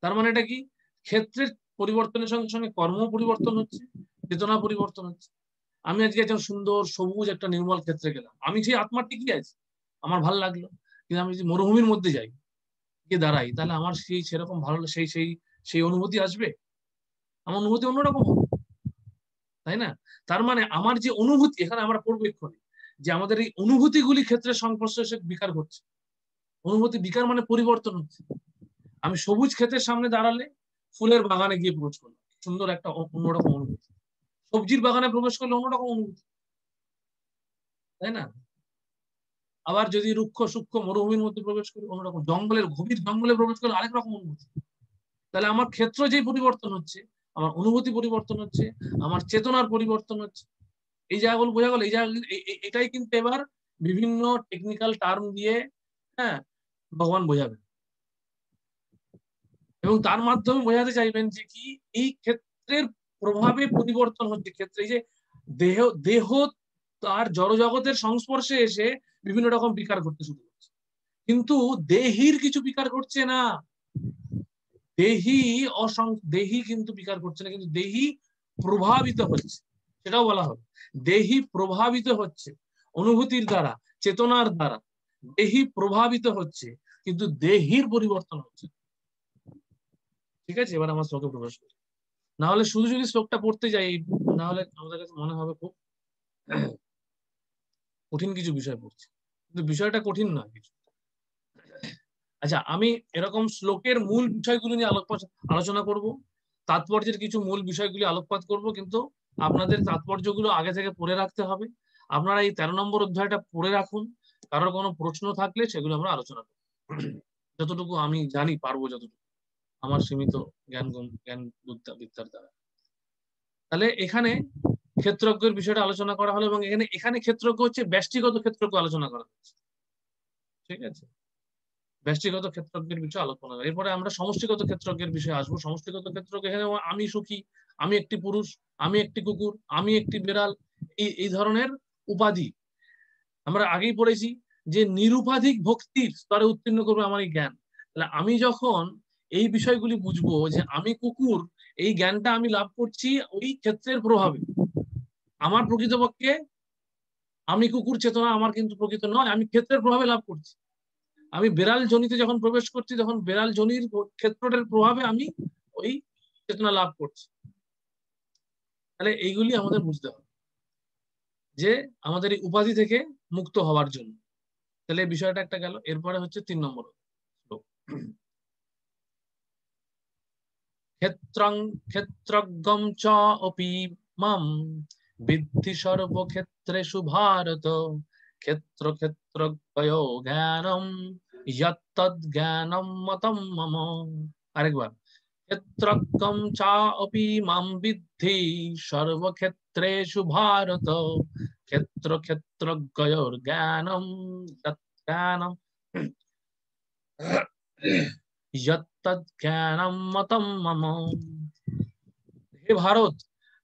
তার মানে এটা কি? ক্ষেত্রের পরিবর্তনের সঙ্গে সঙ্গে কর্ম পরিবর্তন হচ্ছে, চেতনা পরিবর্তন হচ্ছে। আমি আজকে একজন সুন্দর সবুজ একটা নির্মল ক্ষেত্রে গেলাম, আমি সেই আত্মার টিকে আছি, আমার ভালো লাগলো। কিন্তু আমি যদি মরুভূমির মধ্যে যাই, গিয়ে দাঁড়াই, তাহলে আমার সেরকম ভালো সেই অনুভূতি আসবে? আমার অনুভূতি অন্যরকম হবে, তাই না? তার মানে আমার যে অনুভূতি, এখানে আমরা পড়বো এক্ষুনি যে আমাদের এই অনুভূতিগুলি ক্ষেত্রের সংস্পর্শে এসে বিকার ঘটছে। অনুভূতি বিকার মানে পরিবর্তন হচ্ছে। আমি সবুজ ক্ষেতের সামনে দাঁড়ালে ফুলের বাগানে গিয়ে প্রবেশ করলাম, সুন্দর একটা অন্যরকম অনুভূতি। সবজির বাগানে প্রবেশ করলে অন্যরকম অনুভূতি, তাই না? আবার যদি রুক্ষ সূক্ষ্ম মরুভূমির মধ্যে প্রবেশ করি অন্যরকম, জঙ্গলের গভীর জঙ্গলে প্রবেশ করলে আরেক রকম অনুভূতি। তাহলে আমার ক্ষেত্র যেই পরিবর্তন হচ্ছে, আমার অনুভূতি পরিবর্তন হচ্ছে, আমার চেতনার পরিবর্তন হচ্ছে। এই জায়গাগুলো বোঝা গেল। এই জায়গা এটাই কিন্তু এবার বিভিন্ন টেকনিক্যাল টার্ম দিয়ে হ্যাঁ ভগবান বোঝাবেন, এবং তার মাধ্যমে বোঝাতে চাইবেন যে কি এই ক্ষেত্রের প্রভাবে পরিবর্তন হচ্ছে। ক্ষেত্রে এই যে দেহ দেহ তার জড়জগতের সংস্পর্শে এসে বিভিন্ন রকম বিকার করতে শুরু করছে, কিন্তু দেহির কিছু বিকার করছে না। দেহি কিন্তু বিকার করছে না, কিন্তু দেহি প্রভাবিত হচ্ছে, সেটাও বলা হবে। দেহি প্রভাবিত হচ্ছে অনুভূতির দ্বারা, চেতনার দ্বারা। দেহি প্রভাবিত হচ্ছে, কিন্তু দেহির পরিবর্তন হচ্ছে। ঠিক আছে, এবার আমার শ্লোকে প্রবেশ করি। না হলে শুধু যদি শ্লোকটা পড়তে যাই, না হলে আমাদের কাছে মনে হবে খুব কঠিন কিছু বিষয় পড়ছি, কিন্তু বিষয়টা কঠিন না কিছু। আচ্ছা, আমি এরকম শ্লোকের মূল বিষয়গুলো নিয়ে আলোচনা করব, তাৎপর্যের কিছু মূল বিষয়গুলি আলোকপাত করব, কিন্তু আপনাদের তাৎপর্যগুলো আগে থেকে পড়ে রাখতে হবে। আপনারা এই 13 নম্বর অধ্যায়টা পড়ে রাখুন, কারোর কোনো প্রশ্ন থাকলে সেগুলো আমরা আলোচনা করব, যতটুকু আমি জানি পারবো, যতটুকু আমার সীমিত জ্ঞান বিদ্যার দ্বারা। তাহলে এখানে ক্ষেত্রজ্ঞের বিষয়টা আলোচনা করা হলো, এবং এখানে ক্ষেত্রজ্ঞ হচ্ছে ব্যষ্টিগত ক্ষেত্রজ্ঞ আলোচনা করা হচ্ছে। ঠিক আছে, ব্যষ্টিগত ক্ষেত্রজ্ঞের বিষয়ে আলোচনা। এরপরে আমরা সমষ্টিগত ক্ষেত্রজ্ঞের বিষয়ে আসবো। সমষ্টিগত ক্ষেত্রজ্ঞ এখানে আমি সুখী, আমি একটি পুরুষ, আমি একটি কুকুর, আমি একটি বিড়াল, এই ধরনের উপাধি আমরা আগেই পড়েছি যে নিরুপাধিক ভক্তির স্তরে উত্তীর্ণ করবে আমার এই জ্ঞান। তাহলে আমি যখন এই বিষয়গুলি বুঝবো যে আমি কুকুর, এই জ্ঞানটা আমি লাভ করছি ওই ক্ষেত্রের প্রভাবে। আমার প্রকৃতপক্ষে আমি কুকুর চেতনা আমার কিন্তু প্রকৃত নয়, আমি ক্ষেত্রের প্রভাবে লাভ করছি। আমি বেড়াল জনিতে যখন প্রবেশ করছি, তখন বেড়াল জনির ক্ষেত্রের প্রভাবে আমি ওই চেতনা লাভ করছি। তাহলে এইগুলি আমাদের বুঝতে হবে যে আমাদের এই উপাধি থেকে মুক্ত হওয়ার জন্য। তাহলে এই বিষয়টা একটা গেল। এরপরে হচ্ছে 3 নম্বর শ্লোক। ক্ষেত্রজ্ঞম চ অপি মাম বিদ্ধি সর্বক্ষেত্রেষু ভারত ক্ষেত্রজ্ঞዮ জ্ঞানম যত্তদ জ্ঞানম মতম মম। আরেকবার, ক্ষেত্রজ্ঞম চ অপি মাম বিদ্ধি সর্বক্ষেত্রেষু ভারত ক্ষেত্রজ্ঞয়োর জ্ঞানম জ্ঞানম যত্তদ জ্ঞানম মতম মম। হে ভারত,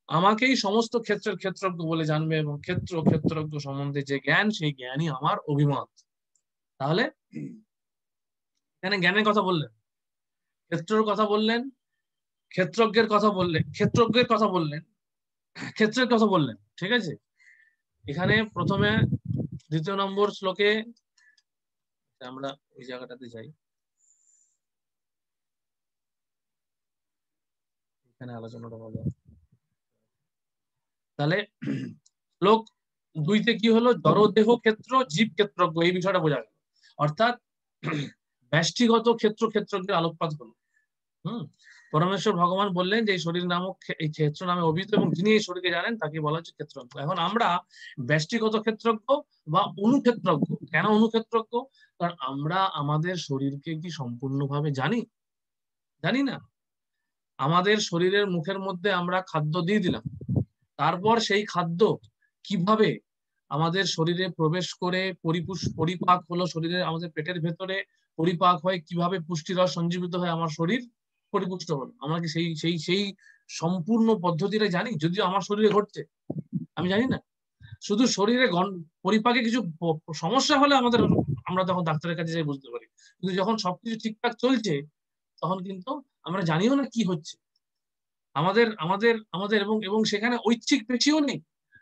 আমাকেই সমস্ত ক্ষেত্রের ক্ষেত্রজ্ঞ বলে জানবে, এবং ক্ষেত্রজ্ঞ সম্বন্ধে যে জ্ঞান, সেই জ্ঞানই আমার অভিমত। তাহলে এখানে জ্ঞানের কথা বললেন, ক্ষেত্রের কথা বললেন, ক্ষেত্রজ্ঞের কথা বললেন, ক্ষেত্রের কথা বললেন। ঠিক আছে, এখানে প্রথমে 2 নম্বর শ্লোকে আমরা ওই জায়গাটাতে যাই, এখানে আলোচনাটা বলা। তাহলে শ্লোক 2তে কি হলো? জড়দেহ ক্ষেত্র, জীব ক্ষেত্রজ্ঞ, এই বিষয়টা বোঝা গেল। অর্থাৎ ব্যষ্টিগত ক্ষেত্রজ্ঞের আলোকপাত হলো। পরমেশ্বর ভগবান বললেন যে এই শরীর নামক এই ক্ষেত্র নামে অভিহিত, এবং যিনি এই শরীরকে জানেন তাকে বলা হচ্ছে ক্ষেত্রজ্ঞ। এখন আমরা ব্যষ্টিগত ক্ষেত্রজ্ঞ বা অনুক্ষেত্রজ্ঞ। কেন অনুক্ষেত্রজ্ঞ? কারণ আমরা আমাদের শরীরকে কি সম্পূর্ণভাবে জানি না। আমাদের শরীরের মুখের মধ্যে আমরা খাদ্য দিয়ে দিলাম, তারপর সেই খাদ্য কিভাবে আমাদের শরীরে প্রবেশ করে পরিপাক হলো, শরীরে আমাদের পেটের ভেতরে পরিপাক হয়, কিভাবে পুষ্টিরস সঞ্জীবিত হয়, আমার শরীর পরিপুষ্ট হলো। আমরা কি সেই সম্পূর্ণ পদ্ধতিটা জানি? যদিও আমার শরীরে ঘটছে, আমি জানি না। শুধু শরীরে পরিপাকে কিছু সমস্যা হলে আমরা তখন ডাক্তারের কাছে যাই বুঝতে পারি, কিন্তু যখন সবকিছু ঠিকঠাক চলছে তখন কিন্তু আমরা জানিও না কি হচ্ছে আমাদের আমাদের আমাদের এবং সেখানে ঐচ্ছিক পেশিও নেই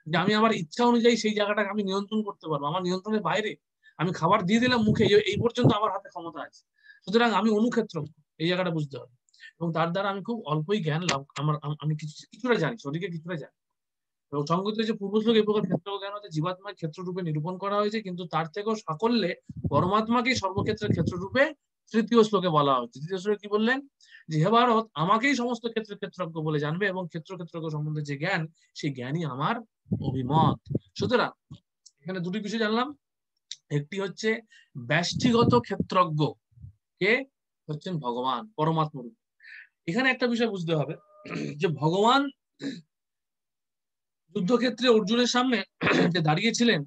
যে আমি আমার ইচ্ছা অনুযায়ী সেই জায়গাটাকে আমি নিয়ন্ত্রণ করতে পারবো। আমার নিয়ন্ত্রণের বাইরে। আমি খাবার দিয়ে দিলাম মুখে, এই পর্যন্ত আমার হাতে ক্ষমতা আছে। সুতরাং আমি অনুক্ষেত্র, এই জায়গাটা বুঝতে হবে। এবং তার দ্বারা আমি খুব অল্পই জ্ঞান লাভ, আমি কিছুটা জানি, শরীরকে কিছুটা জানি। এবং সংগত যে পূর্ব শ্লোক এই প্রকার ক্ষেত্র জ্ঞান হচ্ছে জীবাত্মার ক্ষেত্র রূপে নিরূপণ করা হয়েছে, কিন্তু তার থেকেও সাকল্যে পরমাত্মাকে সর্বক্ষেত্রের ক্ষেত্র রূপে তৃতীয় শ্লোকে বলা হচ্ছে। তৃতীয় শ্লোকে কি বললেন, যে হে ভারত, আমাকেই সমস্ত ক্ষেত্রজ্ঞ বলে জানবে, এবং ক্ষেত্রজ্ঞ সম্বন্ধে যে জ্ঞান, সেই জ্ঞানই আমার অভিমত। সুতরাং এখানে দুটি বিষয় জানলাম। একটি হচ্ছে ব্যষ্টিগত ক্ষেত্রজ্ঞ কে হচ্ছেন ভগবান, পরমাত্মা রূপ। এখানে একটা বিষয় বুঝতে হবে যে ভগবান যুদ্ধক্ষেত্রে অর্জুনের সামনে যে দাঁড়িয়েছিলেন,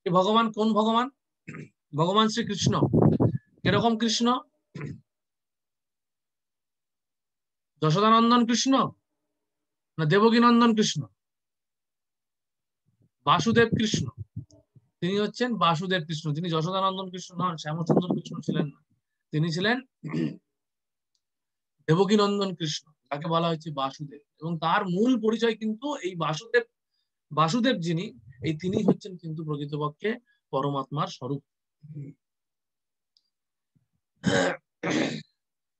ভগবান কোন ভগবান? ভগবান শ্রীকৃষ্ণ। কিরকম কৃষ্ণ? যশোদানন্দন কৃষ্ণ না দেবকী নন্দন কৃষ্ণ? বাসুদেব কৃষ্ণ। তিনি হচ্ছেন বাসুদেব কৃষ্ণ। তিনি যশোদানন্দন কৃষ্ণ নন, শ্যামচন্দ্র কৃষ্ণ ছিলেন না। তিনি ছিলেন দেবকী নন্দন কৃষ্ণ, তাকে বলা হচ্ছে বাসুদেব। এবং তার মূল পরিচয় কিন্তু এই বাসুদেব যিনি, এই তিনি হচ্ছেন কিন্তু প্রকৃতপক্ষে পরমাত্মার স্বরূপ।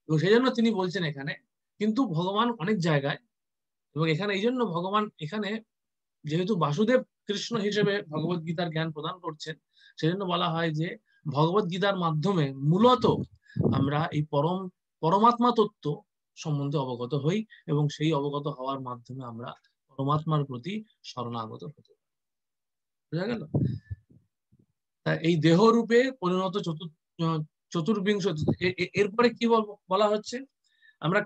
এবং সেই জন্য তিনি বলছেন এখানে, কিন্তু ভগবান অনেক জায়গায়, এবং এখানে এই জন্য ভগবান এখানে যেহেতু বাসুদেব কৃষ্ণ হিসেবে ভগবত গীতার জ্ঞান প্রদান করছেন, সেজন্য বলা হয় যে ভগবত গীতার মাধ্যমে মূলত আমরা এই পরমাত্মা তত্ত্ব সম্বন্ধে অবগত হই, এবং সেই অবগত হওয়ার মাধ্যমে আমরা পরমাত্মার প্রতি শরণাগত হতে পারি। বুঝা গেল? এই দেহ রূপে পরিণত চতুর্বিংশ। এরপরে কি বলা হচ্ছে, আমরা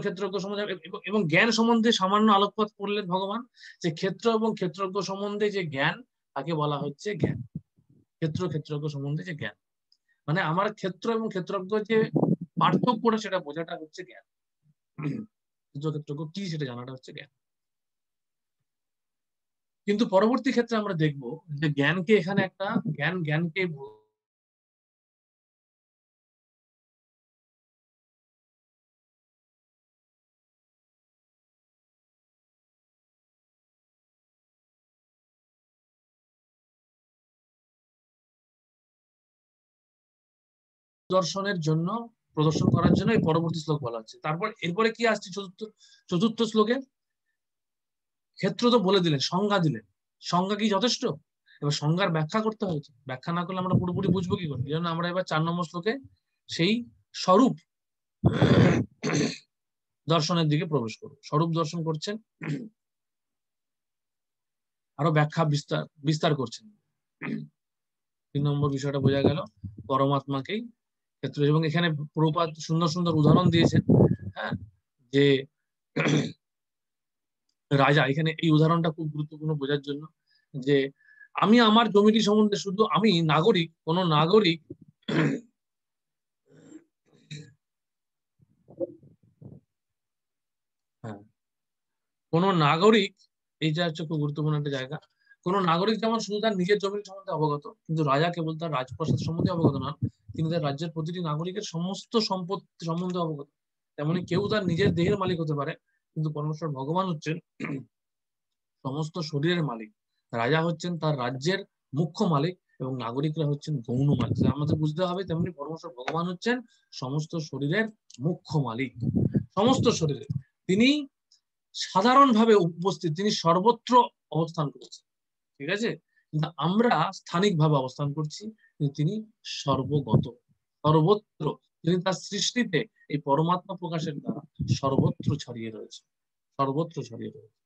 ক্ষেত্রজ্ঞ সম্বন্ধে এবং জ্ঞান সম্বন্ধে সামান্য আলোকপাত করলেন ভগবান, যে ক্ষেত্র এবং ক্ষেত্রজ্ঞ সম্বন্ধে যে জ্ঞান, তাকে বলা হচ্ছে জ্ঞান। ক্ষেত্রজ্ঞ সম্বন্ধে যে জ্ঞান, মানে আমার ক্ষেত্র এবং ক্ষেত্রজ্ঞ যে পার্থক্যটা, সেটা বোঝাটা হচ্ছে জ্ঞান। ক্ষেত্রজ্ঞ কি সেটা জানাটা হচ্ছে জ্ঞান। কিন্তু পরবর্তী ক্ষেত্রে আমরা দেখব যে জ্ঞানকে এখানে একটা জ্ঞানকে দর্শনের জন্য, প্রদর্শন করার জন্য এই পরবর্তী শ্লোক বলা হচ্ছে। তারপর এরপরে কি আসছে চতুর্থ শ্লোকে? ক্ষেত্র তো বলে দিলেন, সংজ্ঞা দিলেন। সংজ্ঞা কি যথেষ্ট? এবার সংজ্ঞার ব্যাখ্যা করতে হয়েছে। ব্যাখ্যা না করলে আমরা পুরোপুরি বুঝবো কি করে? এই জন্য আমরা এবার 4 নম্বর শ্লোকে সেই স্বরূপ দর্শনের দিকে প্রবেশ করব। স্বরূপ দর্শন করছেন, আরো ব্যাখ্যা বিস্তার করছেন। 3 নম্বর বিষয়টা বোঝা গেল, পরমাত্মাকেই ক্ষেত্র। এবং এখানে প্রভুপাদ সুন্দর উদাহরণ দিয়েছেন, হ্যাঁ, যে রাজা, এখানে এই উদাহরণটা খুব গুরুত্বপূর্ণ বোঝার জন্য, যে আমি আমার জমিটি সম্বন্ধে, শুধু আমি নাগরিক, কোন নাগরিক কোন নাগরিক, এইটা হচ্ছে খুব গুরুত্বপূর্ণ একটা জায়গা। কোন নাগরিক যেমন শুধু তার নিজের জমির সম্বন্ধে অবগত, কিন্তু রাজা কেবল তার রাজপ্রাসাদ সম্বন্ধে অবগত নন, তিনি তার রাজ্যের প্রতিটি নাগরিকের সমস্ত সম্পত্তি সম্বন্ধে অবগত। তেমনি কেউ তার নিজের দেহের মালিক হতে পারে, কিন্তু পরমেশ্বর ভগবান হচ্ছেন সমস্ত শরীরের মালিক। রাজা হচ্ছেন তার রাজ্যের মুখ্য মালিক, এবং নাগরিকরা হচ্ছেন গৌণ মালিক। আমাদের বুঝতে হবে তেমনি পরমেশ্বর ভগবান হচ্ছেন সমস্ত শরীরের মুখ্য মালিক। সমস্ত শরীরে তিনি সাধারণভাবে উপস্থিত, তিনি সর্বত্র অবস্থান করছেন, ঠিক আছে? কিন্তু আমরা স্থানিকভাবে অবস্থান করছি, কিন্তু তিনি সর্বগত, সর্বত্র। তিনি তার সৃষ্টিতে এই পরমাত্মা প্রকাশের দ্বারা সর্বত্র ছড়িয়ে রয়েছে, সর্বত্র ছড়িয়ে রয়েছে।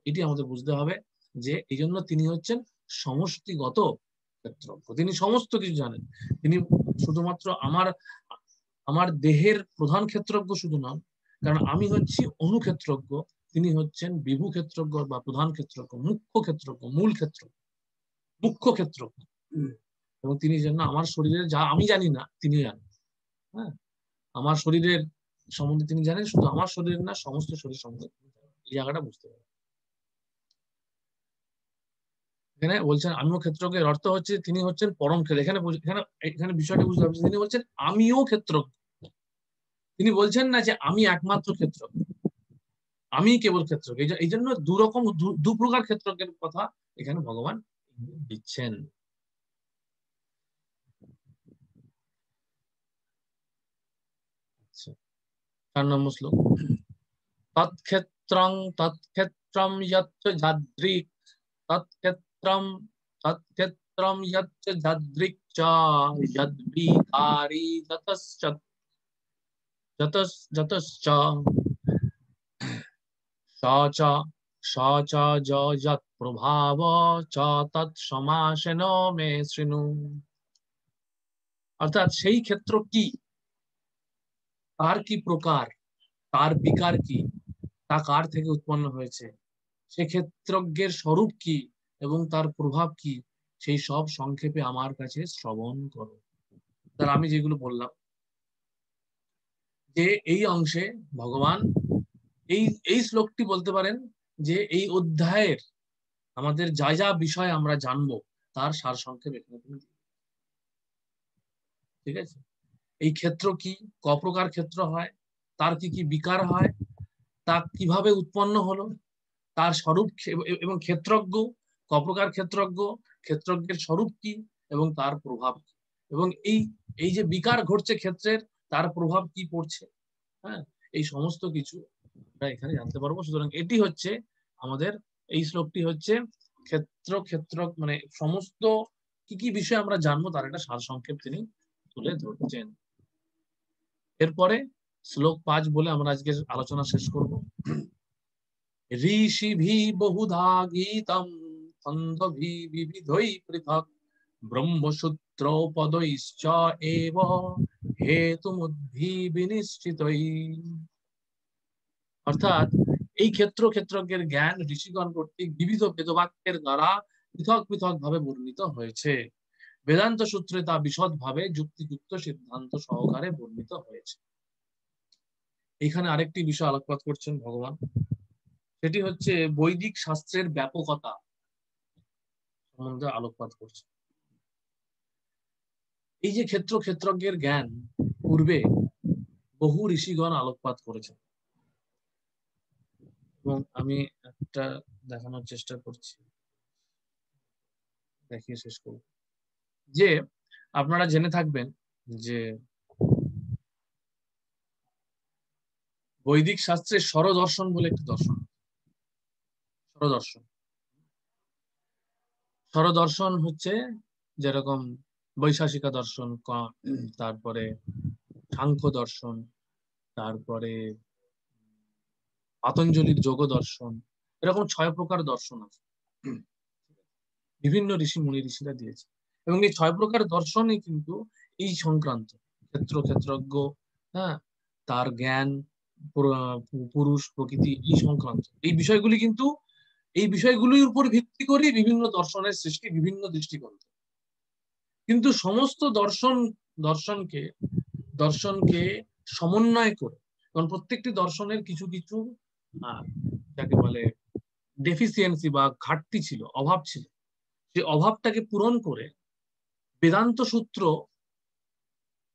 এটি আমাদের বুঝতে হবে, যে এই জন্য তিনি হচ্ছেন সমষ্টিগত ক্ষেত্রজ্ঞ। তিনি সমস্ত কিছু জানেন। তিনি শুধুমাত্র আমার দেহের প্রধান ক্ষেত্রজ্ঞ শুধু নন, কারণ আমি হচ্ছি অনুক্ষেত্রজ্ঞ, তিনি হচ্ছেন বিভু ক্ষেত্রজ্ঞ বা প্রধান ক্ষেত্রজ্ঞ, মুখ্য ক্ষেত্রজ্ঞ, মূল ক্ষেত্র, মুখ্য ক্ষেত্রজ্ঞ। এবং তিনি যেন আমার শরীরের যা আমি জানি না, তিনি জানেন। হ্যাঁ, আমার শরীরের সম্বন্ধে তিনি জানেন, শুধু আমার শরীরের না, সমস্ত শরীর সম্বন্ধে। এই জায়গাটা বুঝতে হবে। এখানে বলছেন আমিও ক্ষেত্রজ্ঞ, এর অর্থ হচ্ছে তিনি হচ্ছেন পরম ক্ষেত্র। এখানে বিষয়টা বুঝতে হবে, তিনি বলছেন আমিও ক্ষেত্রজ্ঞ। তিনি বলছেন না যে আমি একমাত্র ক্ষেত্রজ্ঞ, আমি কেবল ক্ষেত্রজ্ঞ। এই জন্য দু প্রকার ক্ষেত্রজ্ঞের কথা এখানে ভগবান দিচ্ছেন। আচ্ছা, 4 নম্বর শ্লোক। তৎক্ষেত্রং যৎ যাদৃক তৎক্ষেত্রম ক্ষেত্রম যচ্চ যদৃক্চ যদ্বিকারি যতশ্চ যতশ্চ স চ যৎ প্রভাব চ তৎ সমাসেন মে শৃণু। অর্থাৎ সেই ক্ষেত্র কি, তার কি প্রকার, তার বিকার কি, তা কার থেকে উৎপন্ন হয়েছে, সে ক্ষেত্রজ্ঞের স্বরূপ কি এবং তার প্রভাব কি, সেই সব সংক্ষেপে আমার কাছে শ্রবণ করো। তাহলে আমি যেগুলো বললাম যে এই অংশে ভগবান এই এই শ্লোকটি বলতে পারেন যে এই অধ্যায়ের আমাদের যা যা বিষয় আমরা জানবো তার সারসংক্ষেপ এখানে তিনি দিয়েছেন। ঠিক আছে, এই ক্ষেত্র কি, ক প্রকার ক্ষেত্র হয়, তার কি কি বিকার হয়, তা কিভাবে উৎপন্ন হলো, তার স্বরূপ এবং ক্ষেত্রজ্ঞ, ক প্রকার ক্ষেত্রজ্ঞ, ক্ষেত্রজ্ঞের স্বরূপ কি এবং তার প্রভাব কি, এবং এই যে বিকার ঘটছে ক্ষেত্রের, তার প্রভাব কি পড়ছে, হ্যাঁ, এই সমস্ত কিছু আমরা এখানে জানতে পারবো। সুতরাং এটি হচ্ছে আমাদের এই শ্লোকটি হচ্ছে ক্ষেত্র মানে সমস্ত কি কি বিষয় আমরা জানবো তার একটা সারসংক্ষেপ তিনি তুলে ধরছেন। এরপরে শ্লোক 5 বলে আমরা আজকে আলোচনা শেষ করব। ঋষিভি বহুধা গীতম ছন্দভি বিবিধৈ পৃথক ব্রহ্মসূত্র পদৈশ্চ এব হেতুমুদ্ধি বিনিশ্চিতৈ। অর্থাৎ এই ক্ষেত্রজ্ঞের জ্ঞান ঋষিগণ কর্তৃক বিবিধ বেদবাক্যের দ্বারা পৃথক পৃথক ভাবে বর্ণিত হয়েছে। বেদান্ত সূত্রে তা বিশদ ভাবে যুক্তিযুক্ত সিদ্ধান্ত সহকারে বর্ণিত হয়েছে। এখানে আরেকটি বিষয় আলোকপাত করছেন ভগবান, সেটি হচ্ছে বৈদিক শাস্ত্রের ব্যাপকতা সম্বন্ধে আলোকপাত করছে। এই যে ক্ষেত্রজ্ঞের জ্ঞান পূর্বে বহু ঋষিগণ আলোকপাত করেছেন, এবং আমি একটা দেখানোর চেষ্টা করছি, দেখিয়ে শেষ করব। যে আপনারা জেনে থাকবেন যে বৈদিক শাস্ত্রে স্বরদর্শন বলে একটি দর্শন, স্বরদর্শন হচ্ছে যেরকম বৈশাসিকা দর্শন, তারপরে সাংখ্য দর্শন, তারপরে পাতঞ্জলির যোগ দর্শন, এরকম 6 প্রকার দর্শন আছে, বিভিন্ন ঋষিরা দিয়েছে। এবং এই 6 প্রকার দর্শনই কিন্তু এই সংক্রান্ত ক্ষেত্রজ্ঞ, হ্যাঁ, তার জ্ঞান, পুরুষ প্রকৃতি, এই সংক্রান্ত এই বিষয়গুলি কিন্তু এই বিষয়গুলির উপর ভিত্তি করে বিভিন্ন দর্শনের সৃষ্টি, বিভিন্ন দৃষ্টিকোণ। কিন্তু সমস্ত দর্শনকে সমন্বয় করে, কারণ প্রত্যেকটি দর্শনের কিছু কিছু যাকে বলে ডেফিসিয়েন্সি বা ঘাটতি ছিল, অভাব ছিল, সেই অভাবটাকে পূরণ করে বেদান্ত সূত্র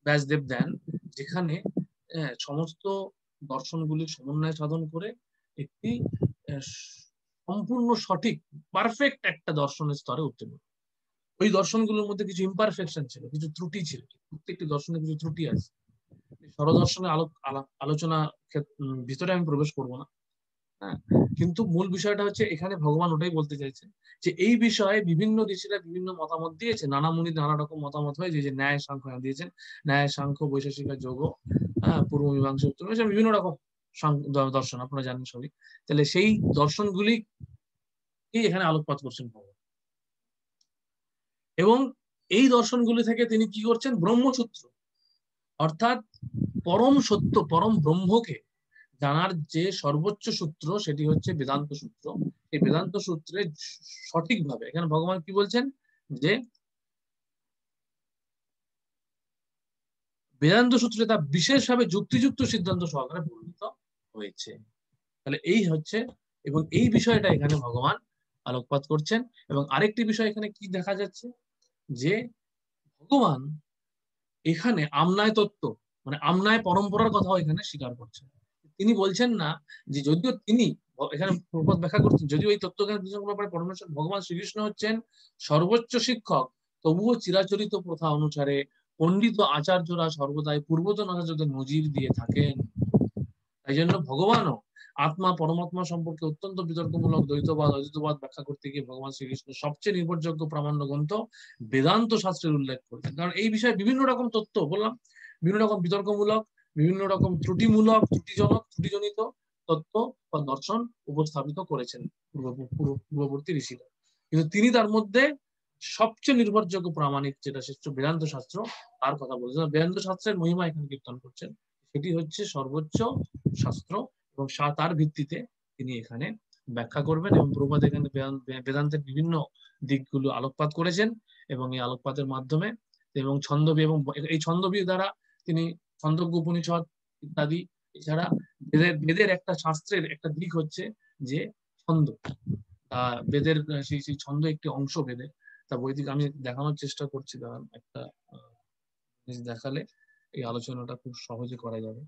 ব্যাসদেব দেন, যেখানে সমস্ত দর্শনগুলির সমন্বয় সাধন করে একটি সম্পূর্ণ সঠিক পারফেক্ট একটা দর্শনের স্তরে উঠতে পারে। ওই দর্শনগুলোর মধ্যে কিছু ইমপারফেকশন ছিল, কিছু ত্রুটি ছিল, প্রত্যেকটি দর্শনে কিছু ত্রুটি আছে। স্বরদর্শনের আলোচনা ভিতরে আমি প্রবেশ করব না, হ্যাঁ, কিন্তু মূল বিষয়টা হচ্ছে এখানে ভগবান ওটাই বলতে চাইছেন যে এই বিষয়ে বিভিন্ন ঋষিরা বিভিন্ন মতামত দিয়েছে, নানা মুনি নানা রকম মতামত হয়েছে, যে ন্যায় সাংখ্য দিয়েছেন, ন্যায় সাংখ্য বৈশাসিকা যোগ, পূর্ব মীমাংসা উত্তর, বিভিন্ন রকম দর্শন আপনারা জানেন সবই। তাহলে সেই দর্শনগুলি এখানে আলোকপাত করছেন ভগবান, এবং এই দর্শনগুলি থেকে তিনি কি করছেন, ব্রহ্মসূত্র অর্থাৎ পরম সত্য, পরম ব্রহ্মকে জানার যে সর্বোচ্চ সূত্র, সেটি হচ্ছে বেদান্ত সূত্র। এই বেদান্ত সূত্রে সঠিকভাবে এখানে ভগবান কি বলছেন, যে বেদান্ত সূত্রে তা বিশেষভাবে যুক্তিযুক্ত সিদ্ধান্ত সহকারে বর্ণিত হয়েছে। তাহলে এই হচ্ছে, এবং এই বিষয়টা এখানে ভগবান আলোকপাত করছেন। এবং আরেকটি বিষয় এখানে কি দেখা যাচ্ছে, যে ভগবান এখানে আমনায় তত্ত্ব মানে আমনায় পরম্পরার কথাও এখানে স্বীকার করছেন। তিনি বলছেন না যে, যদিও তিনি এখানে প্রপদ ব্যাখ্যা করছেন, যদিও এই তত্ত্বজ্ঞান পরমেশ্বর ভগবান শ্রীকৃষ্ণ হচ্ছেন সর্বোচ্চ শিক্ষক, তবুও চিরাচরিত প্রথা অনুসারে পণ্ডিত আচার্যরা সর্বদাই পূর্বতন আচার্যদের নজির দিয়ে থাকেন। তাই জন্য ভগবানও আত্মা পরমাত্মা সম্পর্কে অত্যন্ত বিতর্কমূলক দ্বৈতবাদ অদ্বৈতবাদ ব্যাখ্যা করতে গিয়ে ভগবান শ্রীকৃষ্ণ সবচেয়ে নির্ভরযোগ্য প্রামাণ্য গ্রন্থ বেদান্ত শাস্ত্রের উল্লেখ করেছেন। কারণ এই বিষয়ে বিভিন্ন রকম তথ্য বললাম, বিভিন্ন রকম বিতর্কমূলক, বিভিন্ন রকম ত্রুটিজনিত তত্ত্ব বা দর্শন উপস্থাপিত করেছেন পূর্ববর্তী ঋষিরা। কিন্তু তিনি তার মধ্যে সবচেয়ে নির্ভরযোগ্য প্রামাণিক যেটা শ্রেষ্ঠ বেদান্ত শাস্ত্র তার কথা বলছেন। বেদান্ত শাস্ত্রের মহিমা এখানে কীর্তন করছেন, সেটি হচ্ছে সর্বোচ্চ শাস্ত্র এবং তার ভিত্তিতে তিনি এখানে ব্যাখ্যা করবেন। এবং প্রভুপাদ এখানে বেদান্তের বিভিন্ন দিকগুলো আলোকপাত করেছেন এবং এই আলোকপাতের মাধ্যমে এবং ছন্দবী এবং এই ছন্দবী দ্বারা তিনি ছন্দজ্ঞ উপনিষদ ইত্যাদি, এছাড়া বেদের একটা শাস্ত্রের একটা দিক হচ্ছে যে ছন্দ, বেদের সেই ছন্দ একটি অংশ বেদের। তা বৈদিক আমি দেখানোর চেষ্টা করছি, দাঁড়ান একটা জিনিস দেখালে এই আলোচনাটা খুব সহজে করা যাবে।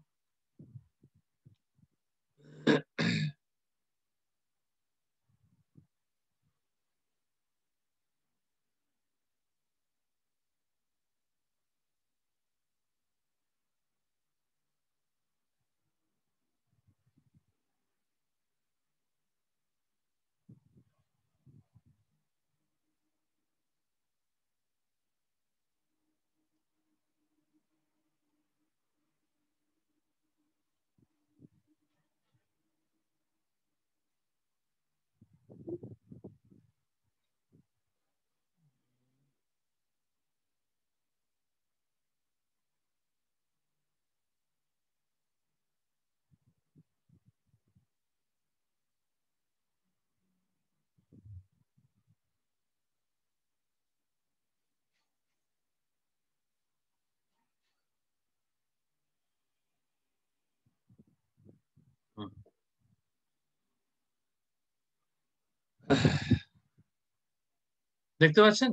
দেখতে পাচ্ছেন?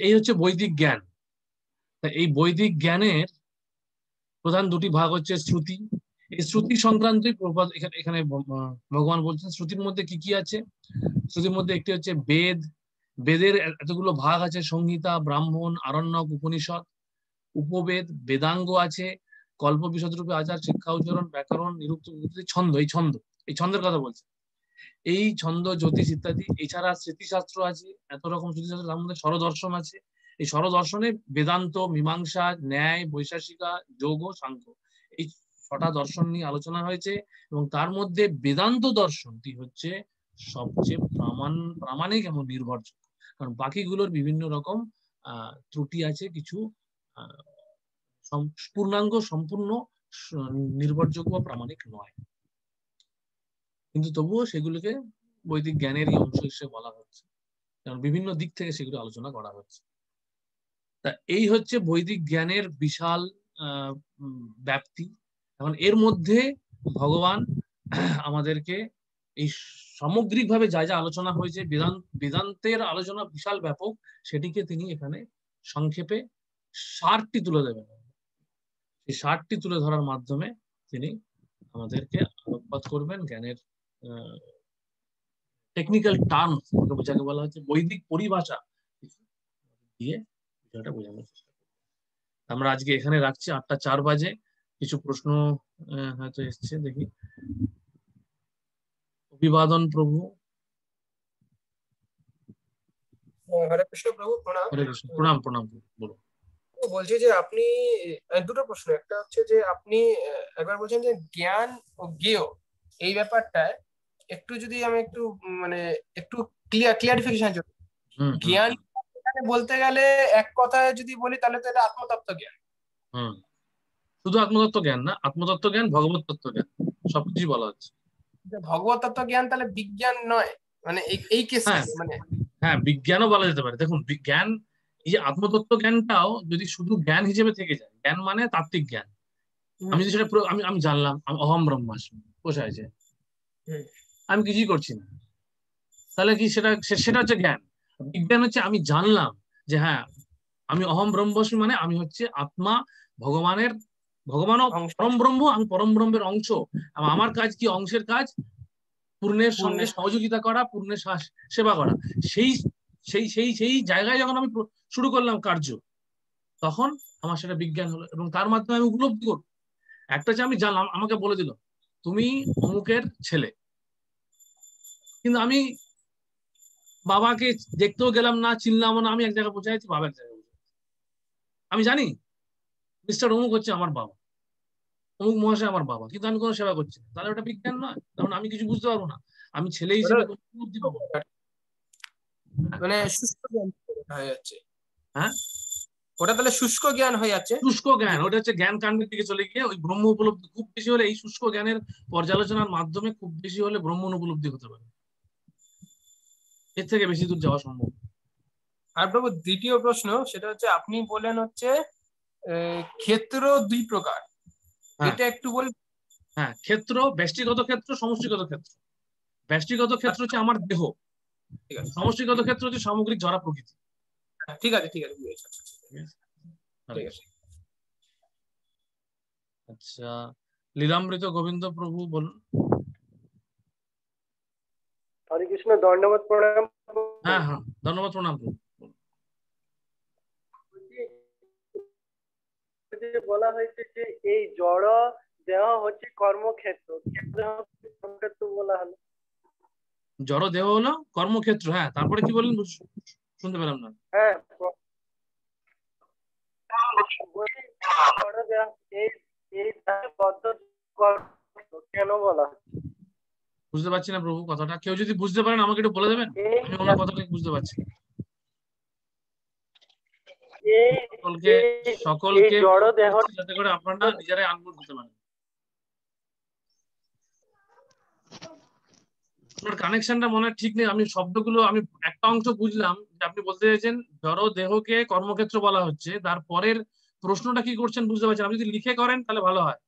এই হচ্ছে বৈদিক জ্ঞান। এই বৈদিক জ্ঞানের প্রধান দুটি ভাগ হচ্ছে শ্রুতি। এই শ্রুতি সংক্রান্তই প্রবাদ এখানে ভগবান বলছেন। শ্রুতির মধ্যে কি কি আছে? শ্রুতির মধ্যে একটি হচ্ছে বেদ, বেদের এতগুলো ভাগ আছে, সংহিতা, ব্রাহ্মণ, আরণ্যক, উপনিষদ, উপবেদ, বেদাঙ্গ আছে, কল্প বিশদ রূপে আচার, শিক্ষা, উচ্চারণ, ব্যাকরণ, নিরুক্ত, ছন্দ। এই ছন্দের কথা বলছে, এই ছন্দ, জ্যোতিষ ইত্যাদি। এছাড়া স্মৃতিশাস্ত্র আছে, এত রকম স্মৃতিশাস্ত্র, তার মধ্যে স্বরদর্শন আছে। এই স্বরদর্শনে বেদান্ত, মীমাংসা, ন্যায়, বৈশাসিকা, যোগ, সাংখ্য, এই 6টা দর্শন নিয়ে আলোচনা হয়েছে। এবং তার মধ্যে বেদান্ত দর্শনটি হচ্ছে সবচেয়ে প্রামাণিক এবং নির্ভরযোগ্য, কারণ বাকিগুলোর বিভিন্ন রকম ত্রুটি আছে, কিছু সম্পূর্ণ নির্ভরযোগ্য প্রামাণিক নয়, কিন্তু তবুও সেগুলোকে বৈদিক জ্ঞানেরই অংশ হিসেবে বলা হচ্ছে, কারণ বিভিন্ন দিক থেকে সেগুলো আলোচনা করা হচ্ছে। তা এই হচ্ছে বৈদিক জ্ঞানের বিশাল ব্যাপ্তি। এখন এর মধ্যে ভগবান আমাদেরকে এই সামগ্রিকভাবে যা যা আলোচনা হয়েছে, বেদান্তের আলোচনা বিশাল ব্যাপক, সেটিকে তিনি এখানে সংক্ষেপে 60টি তুলে দেবেন। এই 60টি তুলে ধরার মাধ্যমে তিনি আমাদেরকে আলোকপাত করবেন জ্ঞানের টেকনিক্যাল টার্মস, যাকে বলা হচ্ছে বৈদিক পরিভাষা দিয়ে বিষয়টা বোঝানোর চেষ্টা করব। আমরা আজকে এখানে রাখছি। 8টা 4 বাজে। কিছু প্রশ্ন হয়তো এসছে, দেখি। অভিবাদন প্রভু। হরে কৃষ্ণ প্রভু, প্রণাম। হরে কৃষ্ণ, প্রণাম প্রণাম। বলুন। বলছি যে আপনি, দুটো প্রশ্ন। একটা হচ্ছে যে আপনি একবার বলছেন যে জ্ঞান ও জ্ঞেয় এই ব্যাপারটা একটু যদি আমি একটু মানে একটু ক্লিয়ারিফিকেশন চাই। জ্ঞান বলতে গেলে এক কথায় যদি বলি তাহলে তো এটা আত্মতত্ত্ব জ্ঞান। শুধু আত্মতত্ত্ব জ্ঞান না, আত্মতত্ত্ব জ্ঞান, ভগবত তত্ত্ব জ্ঞান, সবকিছু বলা হচ্ছে। ভগবত তত্ত্ব জ্ঞান তাহলে বিজ্ঞান নয়, মানে এই কেসে মানে হ্যাঁ, বিজ্ঞানও বলা যেতে পারে। দেখুন, বিজ্ঞান, এই যে আত্মতত্ত্ব জ্ঞানটাও যদি শুধু জ্ঞান হিসেবে থেকে যায়, জ্ঞান মানে তাত্ত্বিক জ্ঞান। আমি যদি সেটা আমি জানলাম অহম ব্রহ্মাস্মি বসে আছে, আমি কিছুই করছি না, তাহলে কি সেটা হচ্ছে জ্ঞান। বিজ্ঞান হচ্ছে আমি জানলাম যে হ্যাঁ, আমি অহম ব্রহ্মাস্মি, মানে আমি হচ্ছে আত্মা, ভগবানও পরম ব্রহ্ম, আমি পরম ব্রহ্মের অংশ। আমার কাজ কি? অংশের কাজ পূর্ণের সঙ্গে সহযোগিতা করা, পূর্ণের সেবা করা। সেই জায়গায় যখন আমি শুরু করলাম কার্য, তখন আমার সেটা বিজ্ঞান হলো এবং তার মাধ্যমে আমি উপলব্ধি করব। একটা যে আমি জানলাম, আমাকে বলে দিল তুমি অমুকের ছেলে, কিন্তু আমি বাবাকে দেখতেও গেলাম না, চিনলাম না, আমি এক জায়গায় বসে আছি, বাবা এক জায়গায় বসে আছে। আমি জানি মিস্টার অমুক হচ্ছে আমার বাবা, অমুক মহাশয় আমার বাবা, কিন্তু আমি কোনো সেবা করছি না, তাহলে ওটা বিজ্ঞান নয়? তখন আমি কিছু বুঝতে পারবো না, আমি ছেলে হিসেবে কোনো উপলব্ধি পাবো না। মানে শুষ্ক জ্ঞান হয়ে যাচ্ছে। হ্যাঁ, ওটা তাহলে শুষ্ক জ্ঞান হয়ে যাচ্ছে। শুষ্ক জ্ঞান, ওটা হচ্ছে জ্ঞান কাণ্ডের দিকে চলে গিয়ে ওই ব্রহ্ম উপলব্ধি খুব বেশি হলে, এই শুষ্ক জ্ঞানের পর্যালোচনার মাধ্যমে খুব বেশি হলে ব্রহ্ম উপলব্ধি হতে পারে, এর থেকে বেশি দূর যাওয়া সম্ভব। আর প্রভু দ্বিতীয় প্রশ্ন, সেটা হচ্ছে আপনি বলেন হচ্ছে ক্ষেত্র দুই প্রকার, হ্যাঁ। এটা একটু বল। হ্যাঁ, ক্ষেত্র, ব্যষ্টিগত ক্ষেত্র, সমষ্টিগত ক্ষেত্র। ব্যষ্টিগত ক্ষেত্র হচ্ছে আমার দেহ, ঠিক আছে, সমষ্টিগত ক্ষেত্র হচ্ছে সামগ্রিক জড়া প্রকৃতি। ঠিক আছে, ঠিক আছে, বুঝেছি। ঠিক আছে। আচ্ছা, লীলামৃত গোবিন্দ প্রভু বলুন। হরে কৃষ্ণ, দণ্ডবত প্রণাম। হ্যাঁ হ্যাঁ, ধন্যবাদ, প্রণাম প্রভু। বলা হয়েছে যে এই জড় দেহ হচ্ছে কর্মক্ষেত্র, কর্মক্ষেত্র বলা হলো। জড় দেহ হলো কর্মক্ষেত্র, হ্যাঁ, তারপরে কি বললেন শুনতে পেলাম না। হ্যাঁ, জড় দেহ এই বদ্ধ কর্মক্ষেত্র কেন বলা হচ্ছে? বুঝতে পারছি না প্রভু কথাটা, কেউ যদি বুঝতে পারেন আমাকে একটু বলে দেবেন, আমি ওনার কথাটা বুঝতে পারছি। সকলকে যাতে করে আপনারা নিজেরাই আনমিউট করতে পারেন। আপনার কানেকশনটা মনে ঠিক নেই, আমি শব্দগুলো আমি একটা অংশ বুঝলাম যে আপনি বলতে চাইছেন জড় দেহকে কর্মক্ষেত্র বলা হচ্ছে, তারপরের প্রশ্নটা কি করছেন বুঝতে পারছেন। আপনি যদি লিখে করেন তাহলে ভালো হয়।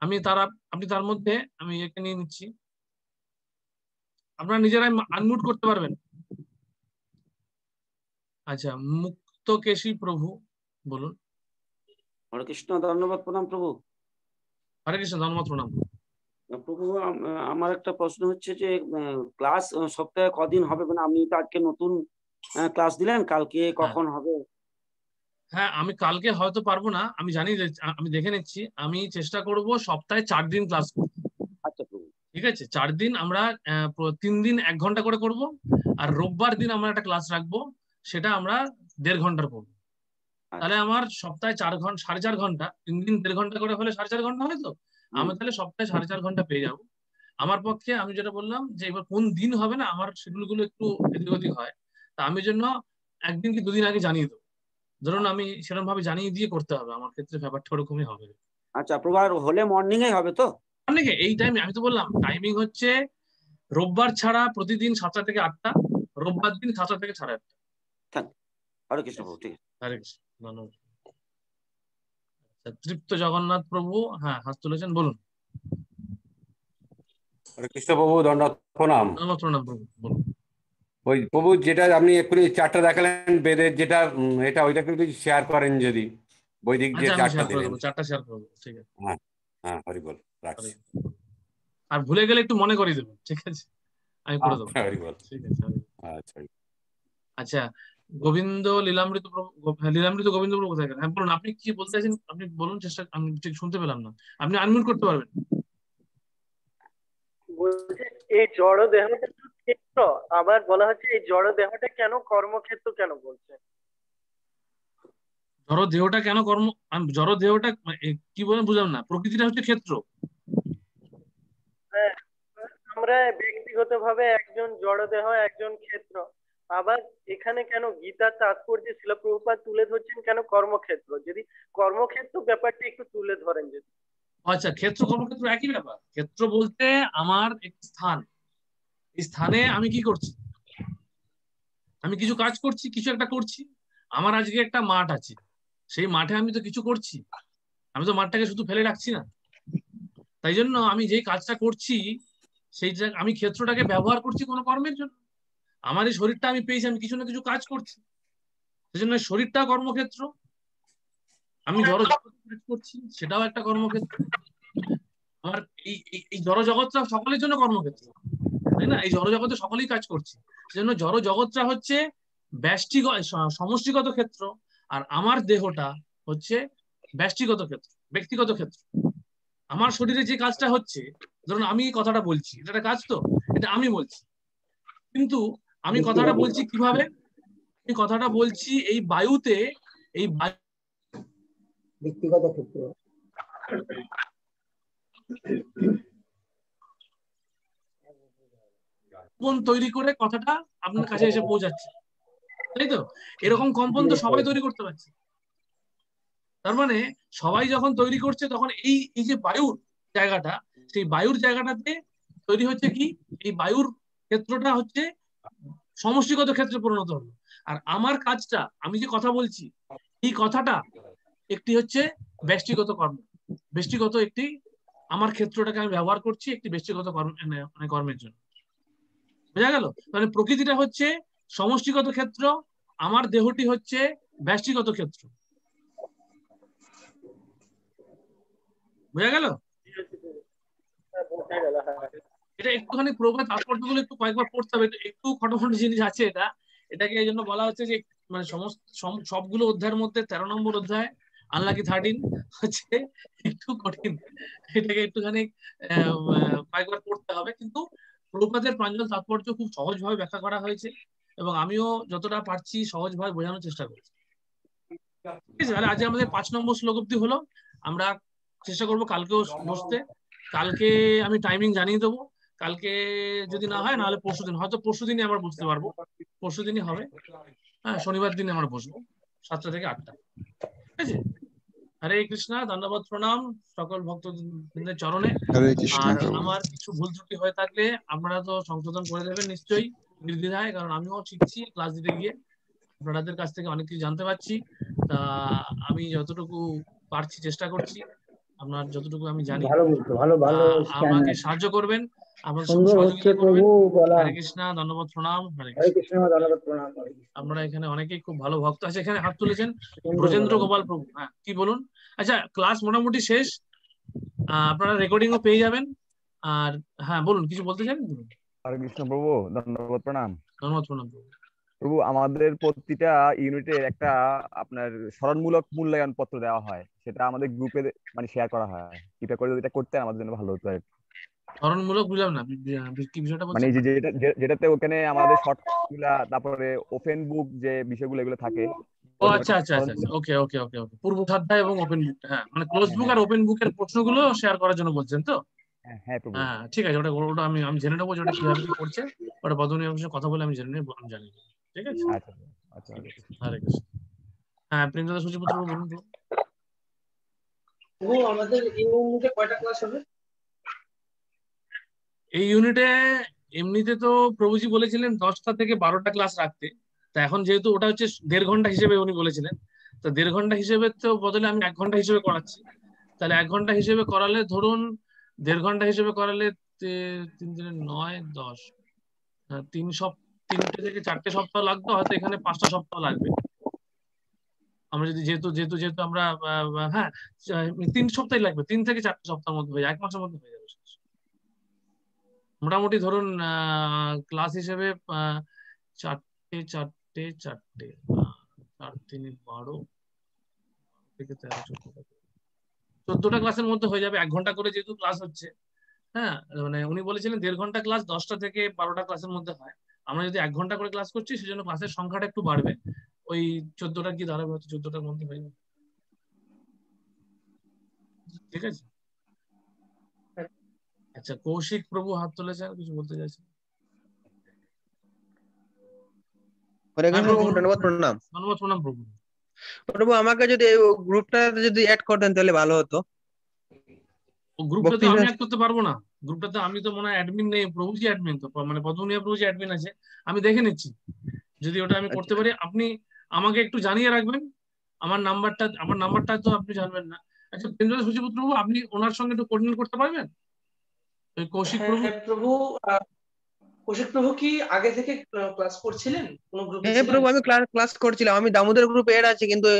আপনি তার মধ্যে আমি একে নিয়ে নিচ্ছি, আপনারা নিজেরাই আনমিউট করতে পারবেন। আচ্ছা, মুক্তকেশী প্রভু বলুন। হরে কৃষ্ণ, ধন্যবাদ, প্রণাম প্রভু। হরে কৃষ্ণ, ধন্যবাদ, প্রণাম প্রভু। আমার একটা প্রশ্ন হচ্ছে যে ক্লাস সপ্তাহে কদিন হবে? মানে আপনি তো আজকে নতুন ক্লাস দিলেন, কালকে কখন হবে? হ্যাঁ, আমি কালকে হয়তো পারবো না, আমি জানি যে আমি দেখে নিচ্ছি, আমি চেষ্টা করব সপ্তাহে 4 দিন ক্লাস করতে। আচ্ছা প্রভু, ঠিক আছে, 4 দিন আমরা 3 দিন 1 ঘন্টা করে করব, আর রোববার দিন আমরা একটা ক্লাস রাখবো, সেটা আমরা 1.5 ঘন্টার করবো। তাহলে আমার সপ্তাহে 4 ঘন্টা, 4.5 ঘন্টা, 3 দিন 1.5 ঘন্টা করে হলে 4.5 ঘন্টা হয় তো, আমি তাহলে সপ্তাহে 4.5 ঘন্টা পেয়ে যাবো। আমার পক্ষে, আমি যেটা বললাম যে এবার কোন দিন হবে না, আমার শিডিউল গুলো একটু এদিক ওদিক হয়, তা আমি জন্য একদিন কি 2 দিন আগে জানিয়ে দেবো। ধরুন আমি সেরকম ভাবে জানিয়ে দিয়ে করতে হবে, আমার ক্ষেত্রে ব্যাপারটা ওরকমই হবে। আচ্ছা প্রভু, আর হলে মর্নিং এ হবে তো? অনেকে এই টাইমে, আমি তো বললাম টাইমিং হচ্ছে রোববার ছাড়া প্রতিদিন 7টা থেকে 8টা, রোববার দিন 7টা থেকে 8:30। হরে কৃষ্ণ প্রভু, ঠিক আছে। হরে কৃষ্ণ, ধন্যবাদ। তৃপ্ত জগন্নাথ প্রভু, হ্যাঁ, হাত তুলেছেন, বলুন। হরে কৃষ্ণ প্রভু, দণ্ডবত প্রণাম। ধন্যবাদ, প্রণাম প্রভু, বলুন। ওই প্রভু যেটা আপনি এক্ষুনি চারটা দেখালেন বেদের, যেটা এটা ওইটাকে যদি শেয়ার করেন, যদি বৈদিক যে আচ্ছা, আমি চারটা শেয়ার করে দিলেন। দেবো, 4টা শেয়ার করে দেবো, ঠিক আছে। হ্যাঁ হ্যাঁ, হরি বল, রাখছি। আর ভুলে গেলে একটু মনে করিয়ে দেবেন, ঠিক আছে, আমি করে দেবো, হরি বল। ঠিক আছে। আচ্ছা। আচ্ছা, গোবিন্দ লীলামৃত প্রভু, লীলামৃত গোবিন্দ প্রভু কোথায় গেলেন? হ্যাঁ বলুন, আপনি কি বলতে চাইছেন, আপনি বলুন, চেষ্টা, আমি ঠিক শুনতে পেলাম না, আপনি আনমিউট করতে পারবেন। বলছে এই জড় দেহটা ক্ষেত্র, আবার বলা হচ্ছে এই জড় দেহটা কেন কর্মক্ষেত্র কেন বলছে? জড় দেহটা কেন জড় দেহটা কি বলেন বুঝলাম না, প্রকৃতিটা হচ্ছে ক্ষেত্র। হ্যাঁ, আমরা ব্যক্তিগত ভাবে একজন জড় দেহ, একজন ক্ষেত্র, আবার এখানে কেন গীতার তাৎপর্য শিল প্রভুপাদ তুলে ধরছেন কেন কর্মক্ষেত্র? যদি কর্মক্ষেত্র ব্যাপারটা একটু তুলে ধরেন যদি। আচ্ছা, ক্ষেত্র কর্মক্ষেত্র একই ব্যাপার। ক্ষেত্র বলতে আমার একটি স্থান, এই স্থানে আমি কি করছি, আমি কিছু কাজ করছি, কিছু একটা করছি। আমার আজকে একটা মাঠ আছে, সেই মাঠে আমি তো কিছু করছি, আমি তো মাঠটাকে শুধু ফেলে রাখছি না। তাই জন্য আমি যেই কাজটা করছি, সেই আমি ক্ষেত্রটাকে ব্যবহার করছি কোনো কর্মের জন্য। আমার এই শরীরটা আমি পেয়েছি, আমি কিছু না কিছু কাজ করছি, সেই জন্য শরীরটা কর্মক্ষেত্র। আমি জড় জগৎ কাজ করছি, সেটাও একটা কর্মক্ষেত্র। আমার এই জড় জগৎটা সকলের জন্য কর্মক্ষেত্র, তাই না? এই জড় জগতে সকলেই কাজ করছে, সেজন্য জড় জগৎটা হচ্ছে সমষ্টিগত ক্ষেত্র, আর আমার দেহটা হচ্ছে ব্যষ্টিগত ক্ষেত্র, ব্যক্তিগত ক্ষেত্র। আমার শরীরে যে কাজটা হচ্ছে, ধরুন আমি কথাটা বলছি, এটা একটা কাজ, তো এটা আমি বলছি, কিন্তু আমি কথাটা বলছি কিভাবে? আমি কথাটা বলছি এই বায়ুতে, এই ব্যক্তিগত ক্ষেত্র। কম্পন তৈরি করে কথাটা আপনার কাছে এসে পৌঁছাচ্ছে, তাই তো? এরকম কম্পন তো সবাই তৈরি করতে পারছে। তার মানে সবাই যখন তৈরি করছে, তখন এই এই যে বায়ুর জায়গাটা, সেই বায়ুর জায়গাটাতে তৈরি হচ্ছে কি, এই বায়ুর ক্ষেত্রটা হচ্ছে সমষ্টিগত ক্ষেত্রে পরিণত হলো। আর আমার কাজটা, আমি যে কথা বলছি, এই কথাটা একটি হচ্ছে ব্যষ্টিগত কর্ম, ব্যষ্টিগত একটি, আমার ক্ষেত্রটাকে আমি ব্যবহার করছি একটি ব্যষ্টিগত কর্ম, মানে কর্মের জন্য। বোঝা গেল? মানে প্রকৃতিটা হচ্ছে সমষ্টিগত ক্ষেত্র, আমার দেহটি হচ্ছে ব্যষ্টিগত ক্ষেত্র। বোঝা গেল? এটা একটুখানি প্রবাদ তাৎপর্যগুলো একটু কয়েকবার পড়তে হবে, একটু খটোখটো জিনিস আছে এটা। এটাকে এই জন্য বলা হচ্ছে যে মানে সমস্ত সবগুলো অধ্যায়ের মধ্যে 13 নম্বর অধ্যায়, আনলাকি 13 হচ্ছে একটু কঠিন। এটাকে একটুখানি কয়েকবার পড়তে হবে, কিন্তু প্রবাদের প্রাঞ্জল তাৎপর্য খুব সহজভাবে ব্যাখ্যা করা হয়েছে, এবং আমিও যতটা পারছি সহজভাবে বোঝানোর চেষ্টা করছি। ঠিক আছে, তাহলে আজকে আমাদের 5 নম্বর শ্লোক অব্দি হলো। আমরা চেষ্টা করবো কালকেও বসতে। কালকে আমি টাইমিং জানিয়ে দেবো। কালকে যদি না হয়, নাহলে পরশুদিন, হয়তো পরশুদিনই আমরা বুঝতে পারবো, পরশুদিনই হবে। হ্যাঁ, শনিবার দিনে আমরা বসবো 7টা থেকে 8টা। ঠিক আছে? হরে কৃষ্ণা, ধন্যবাদ, প্রণাম সকল ভক্তদের চরণে। হরে কৃষ্ণ। আর আমার কিছু ভুল ত্রুটি হয়ে থাকলে আপনারা তো সংশোধন করে দেবেন নিশ্চয়ই, নির্দ্বিধায়, কারণ আমিও শিখছি ক্লাস দিতে গিয়ে, আপনাদের কাছ থেকে অনেক কিছু জানতে পারছি। তা আমি যতটুকু পারছি চেষ্টা করছি, আপনার যতটুকু আমি জানি আমাকে সাহায্য করবেন, আপনার সহযোগিতা করবেন। হরে কৃষ্ণ, ধন্যবাদ, প্রণাম। হরে কৃষ্ণ। আপনারা এখানে অনেকেই খুব ভালো ভক্ত আছে, এখানে হাত তুলেছেন। ব্রজেন্দ্র গোপাল প্রভু, হ্যাঁ কি বলুন? আচ্ছা, ক্লাস মোটামুটি শেষ, আপনারা রেকর্ডিংও পেয়ে যাবেন। আর হ্যাঁ বলুন, কিছু বলতে চান? হরে কৃষ্ণ প্রভু, ধন্যবাদ, প্রণাম। ধন্যবাদ, প্রণাম প্রভু। প্রভু, আমাদের প্রতিটা ইউনিটে একটা আপনার স্মরণমূলক মূল্যায়ন পত্র দেওয়া হয়, সেটা আমাদের গ্রুপে মানে শেয়ার করা হয়। এটা করে যদি এটা করতে আমাদের জন্য ভালো হতো আর কি। স্মরণমূলক বুঝলাম না, কি বিষয়টা মানে বলছেন? যেটাতে ওখানে আমাদের শর্ট গুলা, তারপরে ওপেন বুক যে বিষয়গুলো এগুলো থাকে। ও আচ্ছা আচ্ছা আচ্ছা, ওকে ওকে ওকে ওকে, পূর্ব অধ্যায় এবং ওপেন বুক, হ্যাঁ মানে ক্লোজ বুক আর ওপেন বুকের প্রশ্নগুলো শেয়ার করার জন্য বলছেন তো? হ্যাঁ প্রভু। হ্যাঁ ঠিক আছে, ওটা ওটা আমি জেনে নেবো যে ওটা কিভাবে কি করছে। ওটা বদনী আমার সঙ্গে কথা বলে আমি জেনে নেবো, আমি জানি। ঠিক আছে, আচ্ছা আচ্ছা। হরে কৃষ্ণ। হ্যাঁ, প্রেমদাদা সূচিপুত্র বলুন তো। ও আমাদের এই ইউনিটে কয়টা ক্লাস হবে? এই ইউনিটে এমনিতে তো প্রভুজি বলেছিলেন 10টা থেকে 12টা ক্লাস রাখতে। তা এখন যেহেতু ওটা হচ্ছে 1.5 ঘন্টা হিসেবে উনি বলেছিলেন, তো 1.5 ঘন্টা হিসেবে তো বদলে আমি 1 ঘন্টা হিসেবে করাচ্ছি। তাহলে 1 ঘন্টা হিসেবে করালে, ধরুন 1.5 ঘন্টা হিসেবে করালে 3 দিনে 9 10, 3টে থেকে 4টে সপ্তাহ লাগতো, হয়তো এখানে 5টা সপ্তাহ লাগবে। আমরা যদি যেহেতু যেহেতু যেহেতু আমরা হ্যাঁ 3 সপ্তাহ লাগবে, 3 থেকে 4টে সপ্তাহের মধ্যে হয়ে যায়, 1 মাসের মধ্যে হয়ে যাবে মোটামুটি। ধরুন ক্লাস হিসেবে 4টে 4টে 4টে 4 3 12 থেকে 13 14টা ক্লাসের মধ্যে হয়ে যাবে, 1 ঘন্টা করে যেহেতু ক্লাস হচ্ছে। হ্যাঁ, মানে উনি বলেছিলেন 1.5 ঘন্টা ক্লাস 10টা থেকে 12টা ক্লাসের মধ্যে হয়। আমরা যদি 1 ঘন্টা করে ক্লাস করছি, সেজন্য ক্লাসের সংখ্যাটা একটু বাড়বে, ওই 14টা কি দাঁড়াবে, হয়তো 14টার মধ্যে হয়ে যাবে। ঠিক আছে। আচ্ছা, কৌশিক প্রভু হাত তুলেছেন, কিছু বলতে চাইছেন? হরে কৃষ্ণ প্রভু, ধন্যবাদ, প্রণাম। ধন্যবাদ, প্রণাম প্রভু। প্রভু, আমাকে যদি গ্রুপটা যদি অ্যাড করতেন তাহলে ভালো হতো। গ্রুপটাতে আমি অ্যাড করতে পারবো না, গ্রুপটাতে আমি তো মনে হয় অ্যাডমিন নেই, প্রভুজি অ্যাডমিন, তো মানে পদ্মনিয়া প্রভুজি অ্যাডমিন আছে, আমি দেখে নিচ্ছি যদি ওটা আমি করতে পারি। আপনি আমাকে একটু জানিয়ে রাখবেন, আমার নাম্বারটা তো আপনি জানবেন না। আচ্ছা, প্রেমদাদা সূচিপুত্র প্রভু, আপনি ওনার সঙ্গে একটু কোঅর্ডিনেট করতে পারবেন? ওই কৌশিক প্রভু। প্রভু, কৌশিক প্রভু কি আগে থেকে ক্লাস করছিলেন কোন গ্রুপে? হ্যাঁ প্রভু, আমি ক্লাস করছিলাম, আমি দামোদর গ্রুপে অ্যাড আছি, কিন্তু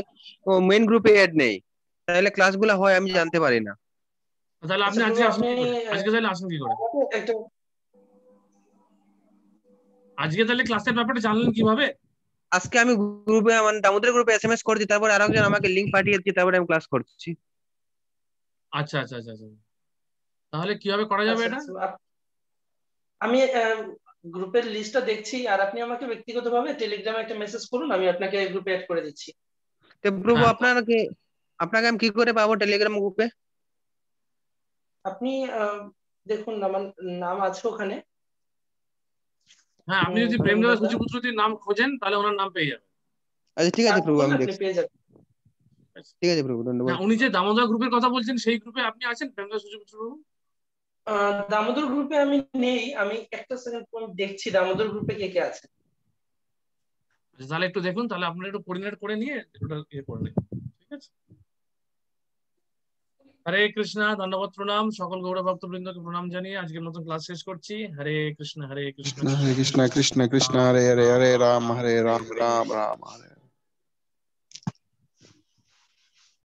মেইন গ্রুপে অ্যাড নেই। তাহলে ক্লাসগুলো হয় আমি জানতে পারি না। তাহলে আপনি আজকে আসুন কি করে? আজকে তাহলে আসুন কি করে? আজকে তাহলে ক্লাসের ব্যাপারে জানলেন কিভাবে? আজকে আমি গ্রুপে, মানে দামোদর গ্রুপে এসএমএস করছি, তারপর আরেকজন আমাকে লিংক পাঠিয়েছে, তারপরে আমি ক্লাস করছি। আচ্ছা আচ্ছা আচ্ছা আচ্ছা, তাহলে কিভাবে করা যাবে আচ্ছা এটা? আচ্ছা, আমি গ্রুপের লিস্টটা দেখছি, আর আপনি আমাকে ব্যক্তিগতভাবে টেলিগ্রামে একটা মেসেজ করুন, আমি আপনাকে গ্রুপে অ্যাড করে দিচ্ছি। তো প্রভু হ্যাঁ, আপনাকে আমি কি করে পাবো টেলিগ্রাম গ্রুপে? আপনি দেখুন আমার নাম আছে ওখানে। হ্যাঁ, আপনি যদি প্রেমদাদা সূচিপুত্রটির নাম খোঁজেন তাহলে ওনার নাম পেয়ে যাবেন। আচ্ছা ঠিক আছে প্রভু, আমি আপনি দেখছি। পেয়ে যাবেন। ঠিক আছে প্রভু, ধন্যবাদ। হ্যাঁ, উনি যে দামোদর গ্রুপের কথা বলছেন সেই গ্রুপে আপনি আছেন প্রেমদাদা সূচিপুত্র বাবু? দামোদর গ্রুপে আমি নেই, আমি একটা সেকেন্ড দেখছি দামোদর গ্রুপে কে কে আছে। আচ্ছা, তাহলে একটু দেখুন, তাহলে আপনারা একটু কোঅর্ডিনেট করে নিয়ে ওটা ইয়ে করে নিন, ঠিক আছে? হরে কৃষ্ণা, ধন্যবাদ, প্রণাম। সকল গৌর ভক্তবৃন্দকে প্রণাম জানিয়ে আজকের মতো ক্লাস শেষ করছি। হরে কৃষ্ণ হরে কৃষ্ণ কৃষ্ণ হরে কৃষ্ণ কৃষ্ণ কৃষ্ণ হরে হরে হরে রাম রাম রাম হরে